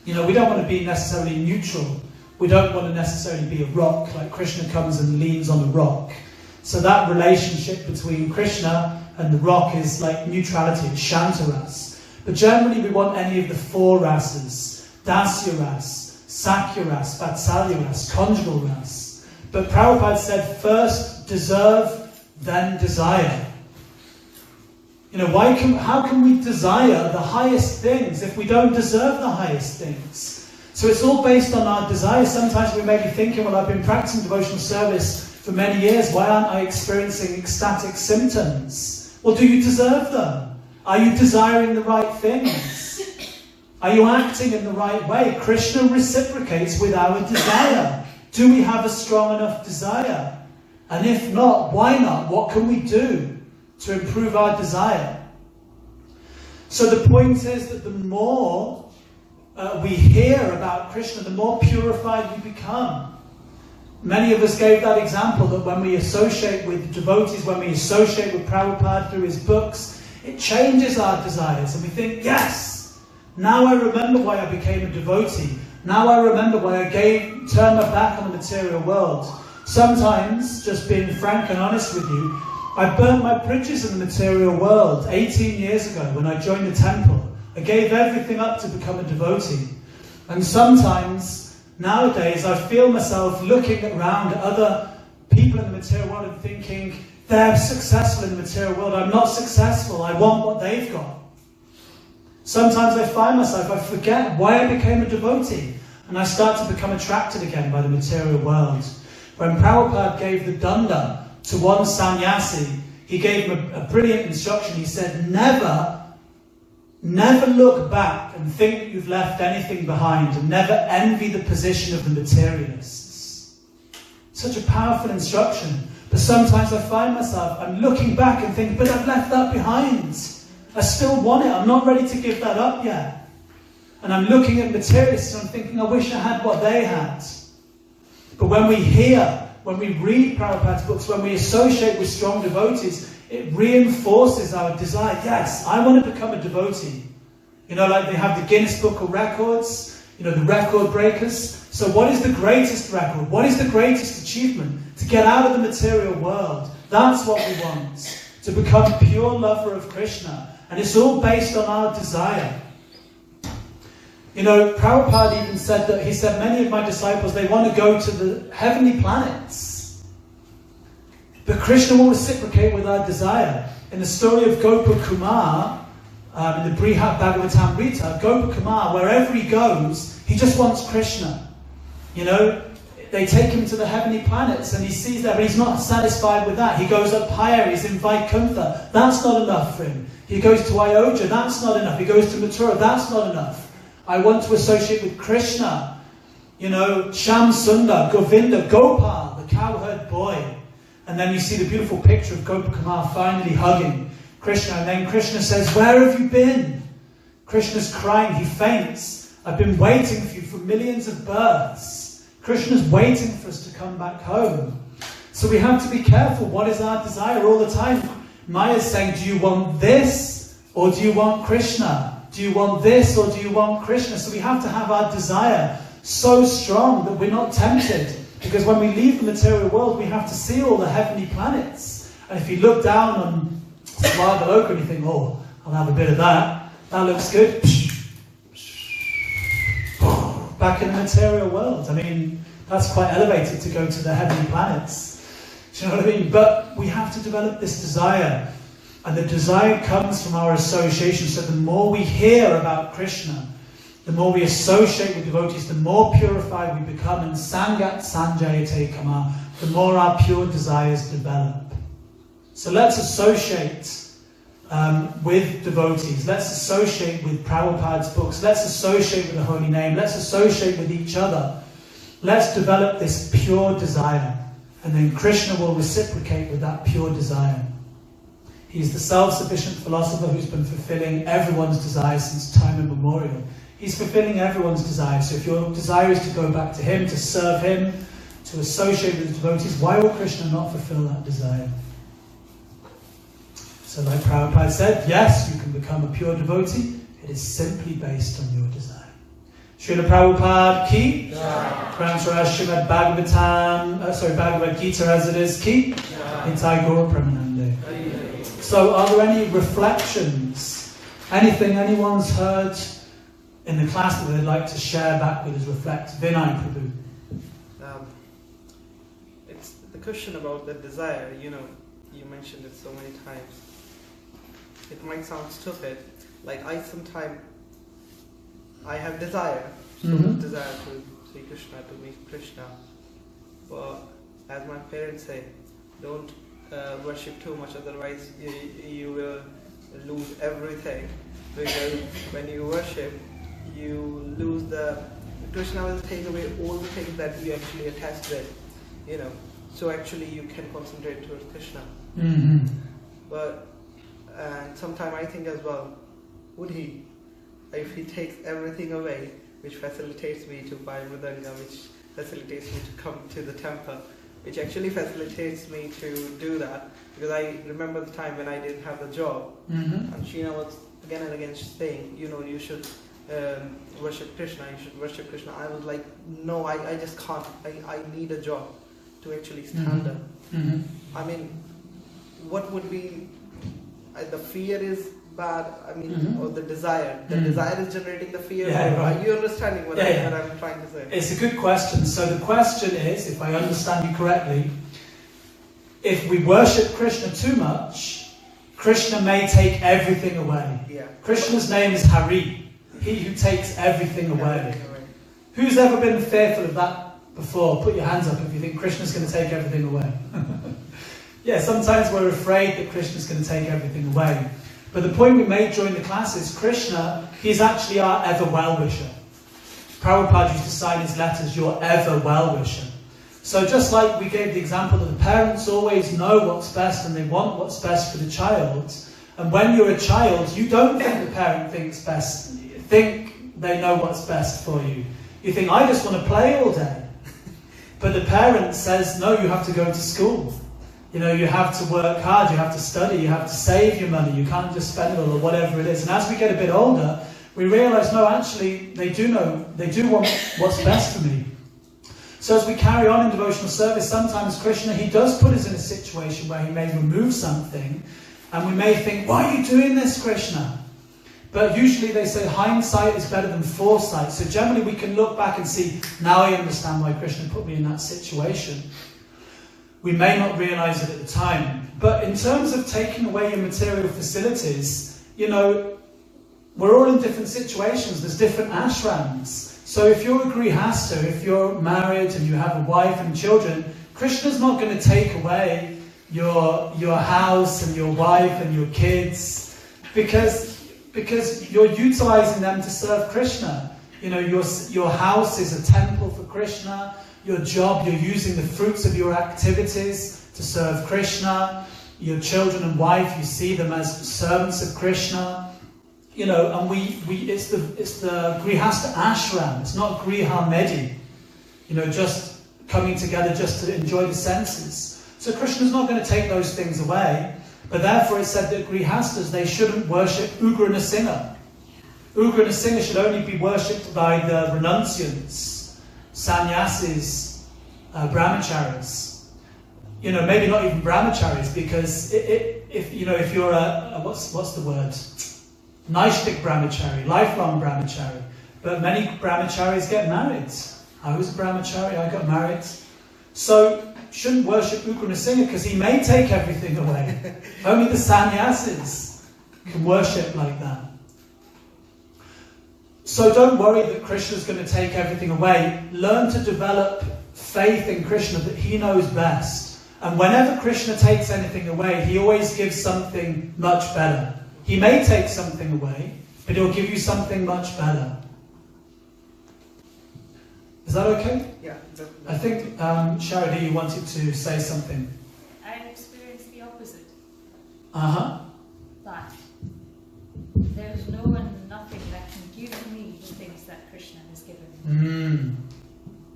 [SPEAKER 2] You know, we don't want to be necessarily neutral. We don't want to necessarily be a rock, like Krishna comes and leans on a rock. So that relationship between Krishna and the rock is like neutrality, it's Shantaras. But generally we want any of the four rases, Dasya ras, Sakya ras, Vatsalya ras, conjugal ras. But Prabhupada said first deserve, then desire. You know, how can we desire the highest things if we don't deserve the highest things? So it's all based on our desire. Sometimes we may be thinking, well, I've been practicing devotional service for many years, why aren't I experiencing ecstatic symptoms? Well, do you deserve them? Are you desiring the right things? Are you acting in the right way? Krishna reciprocates with our desire. Do we have a strong enough desire? And if not, why not? What can we do to improve our desire? So the point is that the more we hear about Krishna, the more purified we become. Many of us gave that example that when we associate with devotees, when we associate with Prabhupada through his books, it changes our desires. And we think, yes, now I remember why I became a devotee. Now I remember why I turned my back on the material world. Sometimes, just being frank and honest with you, I burnt my bridges in the material world 18 years ago when I joined the temple. I gave everything up to become a devotee. And sometimes, nowadays, I feel myself looking around at other people in the material world and thinking, they're successful in the material world, I'm not successful, I want what they've got. Sometimes I find myself, I forget why I became a devotee, and I start to become attracted again by the material world. When Prabhupada gave the danda to one sannyasi, he gave him a brilliant instruction. He said, never look back and think that you've left anything behind, and never envy the position of the materialists. Such a powerful instruction. But sometimes I find myself, I'm looking back and thinking, but I've left that behind. I still want it. I'm not ready to give that up yet. And I'm looking at materialists and I'm thinking, I wish I had what they had. But when we hear, when we read Prabhupada's books, when we associate with strong devotees, it reinforces our desire. Yes, I want to become a devotee. You know, like they have the Guinness Book of Records, you know, the record breakers. So what is the greatest record? What is the greatest achievement? To get out of the material world. That's what we want. To become a pure lover of Krishna. And it's all based on our desire. You know, Prabhupada even said that, he said, many of my disciples, they want to go to the heavenly planets. But Krishna will reciprocate with our desire. In the story of Gopa Kumar, in the Brihad Bhagavatamrita, Gopa Kumar, wherever he goes, he just wants Krishna. You know, they take him to the heavenly planets and he sees that, but he's not satisfied with that. He goes up higher, he's in Vaikuntha. That's not enough for him. He goes to Ayodhya, that's not enough. He goes to Mathura, that's not enough. I want to associate with Krishna. You know, Sham Sundar, Govinda, Gopal, the cowherd boy. And then you see the beautiful picture of Gopakumar finally hugging Krishna. And then Krishna says, where have you been? Krishna's crying, he faints. I've been waiting for you for millions of births. Krishna's waiting for us to come back home. So we have to be careful. What is our desire all the time? Maya's saying, do you want this or do you want Krishna? Do you want this or do you want Krishna? So we have to have our desire so strong that we're not tempted. Because when we leave the material world, we have to see all the heavenly planets. And if you look down on Svargaloka and you think, oh, I'll have a bit of that. That looks good. Back in the material world. I mean, that's quite elevated to go to the heavenly planets. Do you know what I mean? But we have to develop this desire. And the desire comes from our association. So the more we hear about Krishna, the more we associate with devotees, the more purified we become. And Sangat Sanjayate Kama, the more our pure desires develop. So let's associate with devotees. Let's associate with Prabhupada's books. Let's associate with the holy name. Let's associate with each other. Let's develop this pure desire. And then Krishna will reciprocate with that pure desire. He's the self-sufficient philosopher who's been fulfilling everyone's desires since time immemorial. He's fulfilling everyone's desire. So if your desire is to go back to him, to serve him, to associate with the devotees, why will Krishna not fulfill that desire? So like Prabhupada said, yes, you can become a pure devotee. It is simply based on your desire. Srila Prabhupada ki, Grantaraj Srimad Bhagavad Gita as it is ki, Nitai Gaura Premanande. So are there any reflections? Anything anyone's heard in the class that they'd like to share back with us, reflect? Vinay Prabhu.
[SPEAKER 3] It's the question about the desire, you mentioned it so many times. It might sound stupid, like I have desire, so much desire to see Krishna, to meet Krishna. But as my parents say, don't worship too much, otherwise you will lose everything. Because when you worship, you lose Krishna will take away all the things that you actually attached with, so actually you can concentrate towards Krishna.
[SPEAKER 2] Mm-hmm.
[SPEAKER 3] But and sometimes I think as well, would he, if he takes everything away, which facilitates me to buy mridanga, which facilitates me to come to the temple, which actually facilitates me to do that, because I remember the time when I didn't have the job, and Sheena was again and again saying, you should worship Krishna, you should worship Krishna. I was like, no, I just can't. I need a job to actually stand up. I mean, what would be, the fear is bad, or the desire. The desire is generating the fear.
[SPEAKER 2] Right.
[SPEAKER 3] Are you understanding what I'm trying to say?
[SPEAKER 2] It's a good question. So the question is, if I understand you correctly, if we worship Krishna too much, Krishna may take everything away.
[SPEAKER 3] Yeah.
[SPEAKER 2] Krishna's name is Hari, he who takes everything away. Who's ever been fearful of that before? Put your hands up if you think Krishna's going to take everything away. Yeah, sometimes we're afraid that Krishna's going to take everything away. But the point we made during the class is Krishna, he's actually our ever well-wisher. Prabhupada used to sign his letters, your ever well-wisher. So just like we gave the example that the parents always know what's best and they want what's best for the child, and when you're a child, you don't think the parent thinks best, you think they know what's best for you. You think, I just want to play all day. But the parent says, no, you have to go to school. You have to work hard, you have to study, you have to save your money, you can't just spend it all or whatever it is. And as we get a bit older, we realise, no, actually, they do want what's best for me. So as we carry on in devotional service, sometimes Krishna, he does put us in a situation where he may remove something, and we may think, why are you doing this, Krishna? But usually they say hindsight is better than foresight. So generally we can look back and see, now I understand why Krishna put me in that situation. We may not realise it at the time. But in terms of taking away your material facilities, we're all in different situations. There's different ashrams. So if you're a grihasta, if you're married and you have a wife and children, Krishna's not going to take away your house and your wife and your kids because you're utilising them to serve Krishna. Your house is a temple for Krishna. Your job, you're using the fruits of your activities to serve Krishna. Your children and wife, you see them as servants of Krishna. And it's the grihasta ashram. It's not griha medi. Just coming together just to enjoy the senses. So Krishna's not going to take those things away. But therefore it said that grihastas, they shouldn't worship Ugra Nrsimha. Ugra Nrsimha should only be worshipped by the renunciants, sannyasis, brahmacharis. Maybe not even brahmacharis, because if you're a what's the word? Naishtik brahmachari, lifelong brahmachari. But many brahmacharis get married. I was a brahmachari, I got married. So shouldn't worship Ugra Nrsimha because he may take everything away. Only the sannyasis can worship like that. So don't worry that Krishna's going to take everything away. Learn to develop faith in Krishna that he knows best. And whenever Krishna takes anything away, he always gives something much better. He may take something away, but he'll give you something much better. Is that okay?
[SPEAKER 3] Yeah.
[SPEAKER 2] I think, Sharadi, you wanted to say something.
[SPEAKER 4] I experienced the opposite.
[SPEAKER 2] Uh-huh.
[SPEAKER 4] That there's no one
[SPEAKER 10] nothing that can give me the things that Krishna has given me.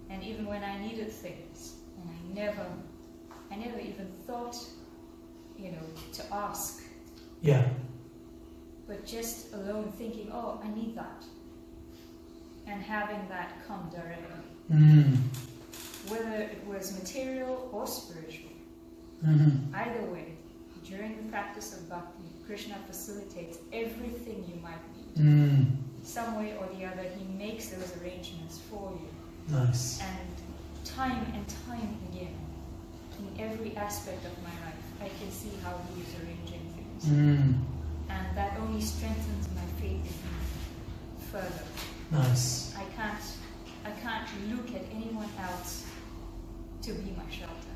[SPEAKER 10] And even when I needed things, and I never even thought, to ask.
[SPEAKER 2] Yeah.
[SPEAKER 10] But just alone thinking, oh, I need that. And having that come directly. Whether it was material or spiritual. Either way, during the practice of bhakti, Krishna facilitates everything you might need. Some way or the other, he makes those arrangements for you.
[SPEAKER 2] Nice.
[SPEAKER 10] And time again, in every aspect of my life, I can see how he is arranging things. And that only strengthens my faith in him further.
[SPEAKER 2] Nice.
[SPEAKER 10] I can't look at anyone else to be my shelter.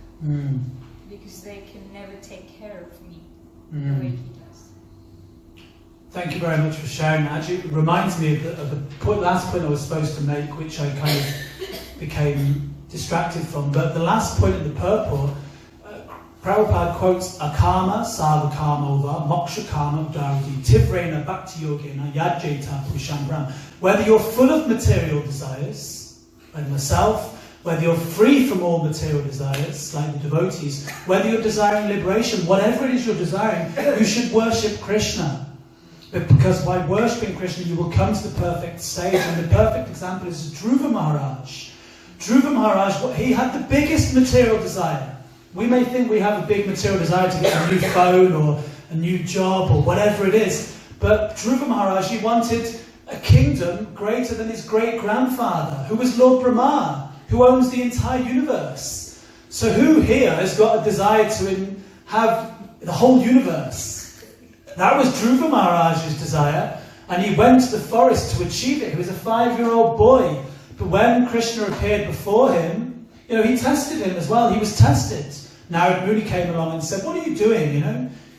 [SPEAKER 10] Because they can never take care of me the way he does.
[SPEAKER 2] Thank you very much for sharing that. Actually, it reminds me of the last point I was supposed to make, which I kind of became distracted from. But the last point in the purport, Prabhupada quotes Akama Sarva Karma Moksha Karma Udarati Tivrena Bhakti Yogena Yajeta Pushambram. Whether you're full of material desires, like myself, whether you're free from all material desires, like the devotees, whether you're desiring liberation, whatever it is you're desiring, you should worship Krishna. Because by worshipping Krishna, you will come to the perfect stage. And the perfect example is Dhruva Maharaj. Dhruva Maharaj, he had the biggest material desire. We may think we have a big material desire to get a new phone or a new job or whatever it is. But Dhruva Maharaj, he wanted a kingdom greater than his great-grandfather, who was Lord Brahma, who owns the entire universe. So who here has got a desire to have the whole universe? That was Dhruva Maharaj's desire, and he went to the forest to achieve it. He was a 5-year-old boy. But when Krishna appeared before him, he tested him as well. He was tested. Narad Muni came along and said, what are you doing,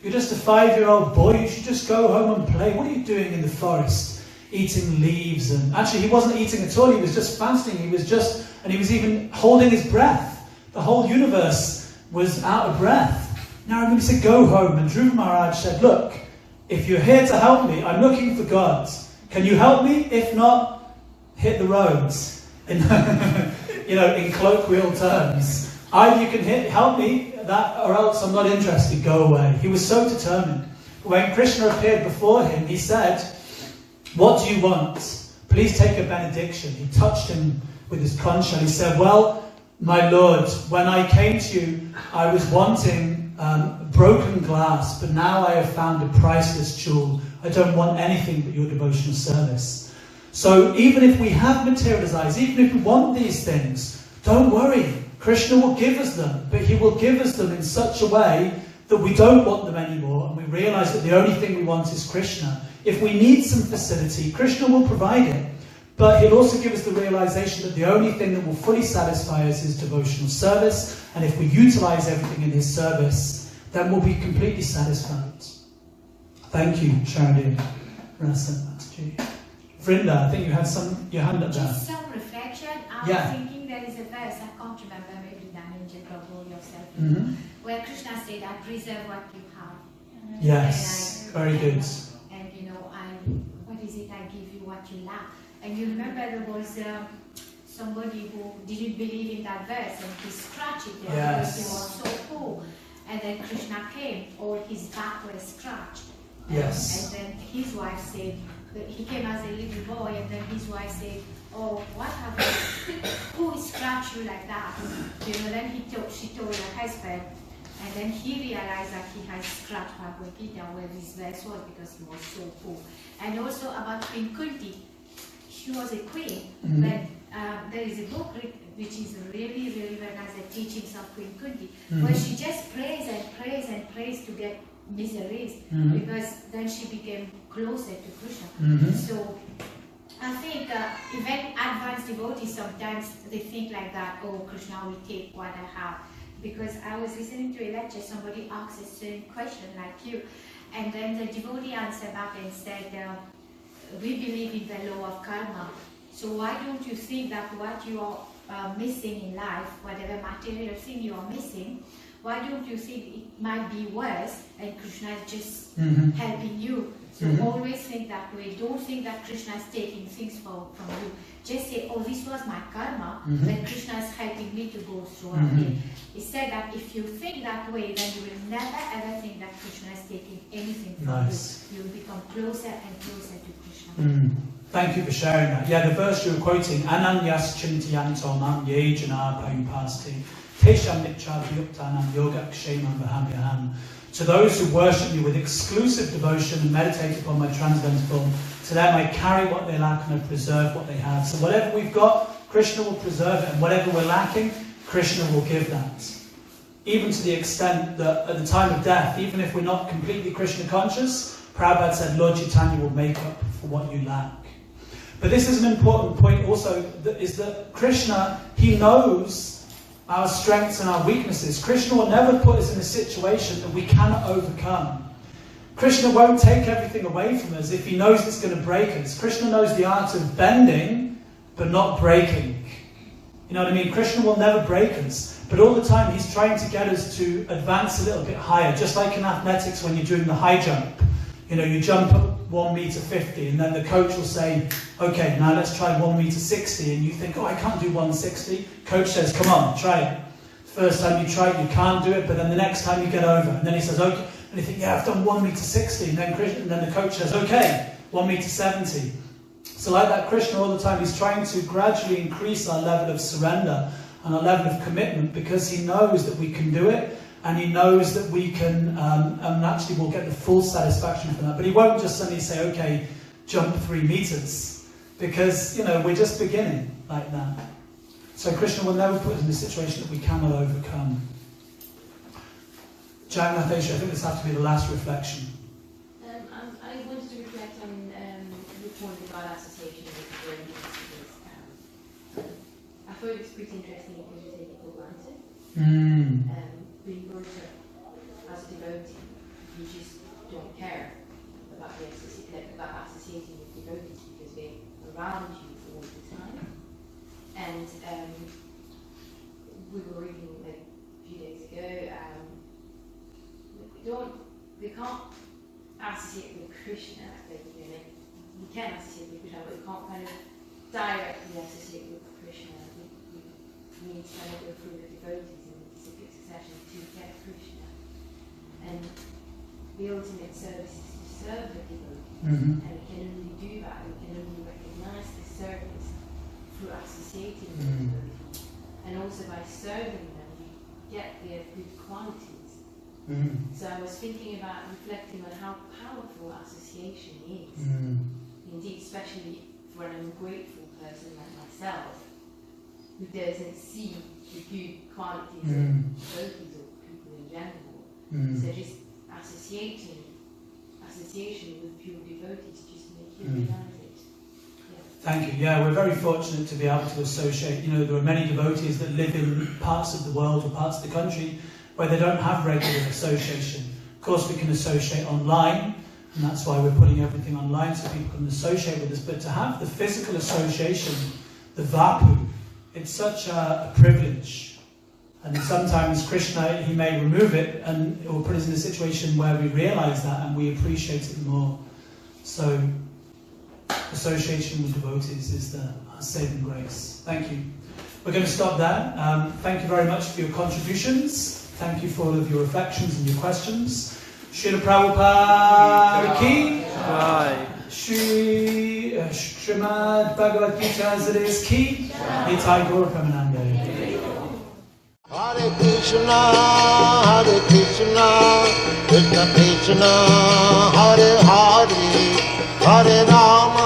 [SPEAKER 2] You're just a 5-year-old boy. You should just go home and play. What are you doing in the forest? Eating leaves. And actually, he wasn't eating at all. He was just fasting. And he was even holding his breath. The whole universe was out of breath. Narad Muni said, go home. And Dhruva Maharaj said, look, if you're here to help me, I'm looking for God. Can you help me? If not, hit the roads. In colloquial terms. Either you can help me, or else I'm not interested, go away. He was so determined. When Krishna appeared before him, he said, what do you want? Please take a benediction. He touched him with his conch and he said, well, my Lord, when I came to you, I was wanting broken glass, but now I have found a priceless jewel. I don't want anything but your devotional service. So even if we have material desires, even if we want these things, don't worry. Krishna will give us them, but he will give us them in such a way that we don't want them anymore, and we realize that the only thing we want is Krishna. If we need some facility, Krishna will provide it. But he'll also give us the realization that the only thing that will fully satisfy us is devotional service, and if we utilize everything in his service, then we'll be completely satisfied. Thank you, Sharadi. Vrinda, I think you had your hand up there.
[SPEAKER 11] Just some reflection. I was thinking there is a verse, I can't remember, maybe Dhananjay Prabhu yourself, where Krishna said, I preserve what you have.
[SPEAKER 2] Yes, very good.
[SPEAKER 11] And what is it, I give you what you lack. And you remember there was somebody who didn't believe in that verse and he scratched it there because he was so poor. And then Krishna came, all his back was scratched.
[SPEAKER 2] Yes.
[SPEAKER 11] And then his wife said, he came as a little boy, and then his wife said, oh, what happened? Who scratched you like that? Then she told her husband, and then he realized that he had scratched Bhagavad Gita where this verse was because he was so poor. And also about Queen Kunti. She was a queen, but there is a book which is really, really very nice, the teachings of Queen Kunti, where she just prays and prays and prays to get miseries, because then she became closer to Krishna. So I think even advanced devotees sometimes they think like that, oh, Krishna will take what I have. Because I was listening to a lecture, somebody asked a certain question like you, and then the devotee answered back and said, we believe in the law of karma. So why don't you think that what you are missing in life, whatever material thing you are missing, why don't you think it might be worse and Krishna is just helping you So always think that way. Don't think that Krishna is taking things from you. Just say, oh, this was my karma, then Krishna is helping me to go through it. He said that if you think that way, then you will never ever think that Krishna is taking anything from you. You will become closer and closer to Krishna.
[SPEAKER 2] Thank you for sharing that. Yeah, the verse you were quoting, Ananyas Chintayanto Mam Yejana Payupasti Tesham Nityabhyuktanam Yoga Kshemam Vahamyaham. To those who worship me with exclusive devotion and meditate upon my transcendental form, to them I carry what they lack and I preserve what they have. So whatever we've got, Krishna will preserve it, and whatever we're lacking, Krishna will give that. Even to the extent that at the time of death, even if we're not completely Krishna conscious, Prabhupada said, Lord Chaitanya will make up for what you lack. But this is an important point also, is that Krishna, he knows our strengths and our weaknesses. Krishna will never put us in a situation that we cannot overcome. Krishna won't take everything away from us if he knows it's going to break us. Krishna knows the art of bending, but not breaking. You know what I mean? Krishna will never break us. But all the time he's trying to get us to advance a little bit higher. Just like in athletics when you're doing the high jump. You know, you jump up 1 meter 50 and then the coach will say, okay, now let's try 1 meter 60, and you think, oh, I can't do 160. Coach says, come on, try it. First time you try it, you can't do it, but then the next time you get over. And then he says, okay. And you think, yeah, I've done 1 meter 60. And then the coach says, okay, 1 meter 70. So like that, Krishna all the time, he's trying to gradually increase our level of surrender and our level of commitment, because he knows that we can do it. And he knows that we can, and actually we'll get the full satisfaction from that. But he won't just suddenly say, okay, jump 3 meters. Because, you know, we're just beginning like that. So Krishna will never put us in a situation that we cannot overcome. Jagannath Esha, I think this has to be the last reflection.
[SPEAKER 6] I wanted to reflect on the point about association with the brain, because I thought it was pretty interesting because you take it for granted. Being brought up as a devotee, you just don't care about associating with devotees because they're around you all the time. And we were reading like a few days ago, we can't associate with Krishna. We can associate with Krishna, but we can't kind of directly associate with Krishna. We need to kind of go through the devotees in the disciplic succession to get Krishna. And the ultimate service is to serve the devotee. And we can only do that, we can only recognize the service through associating with the devotee. And also by serving them, you get their good qualities. So I was thinking about reflecting on how powerful association is. Indeed, especially for an ungrateful person like myself, who doesn't see the good qualities of devotees or people in general. So just association with pure devotees just make you realize it.
[SPEAKER 2] Thank you. Yeah, we're very fortunate to be able to associate. You know, there are many devotees that live in parts of the world or parts of the country where they don't have regular association. Of course, we can associate online, and that's why we're putting everything online so people can associate with us. But to have the physical association, the vapu, it's such a privilege. And sometimes Krishna, he may remove it, and it will put us in a situation where we realize that and we appreciate it more. So, association with devotees is our saving grace. Thank you. We're going to stop there. Thank you very much for your contributions. Thank you for all of your reflections and your questions. Srila Prabhupada ki jai. Srimad Bhagavad Gita as it is ki. Nitai Gaura Premanande.
[SPEAKER 12] Hare Krishna, Krishna Krishna, Hare Hare, Hare Rama.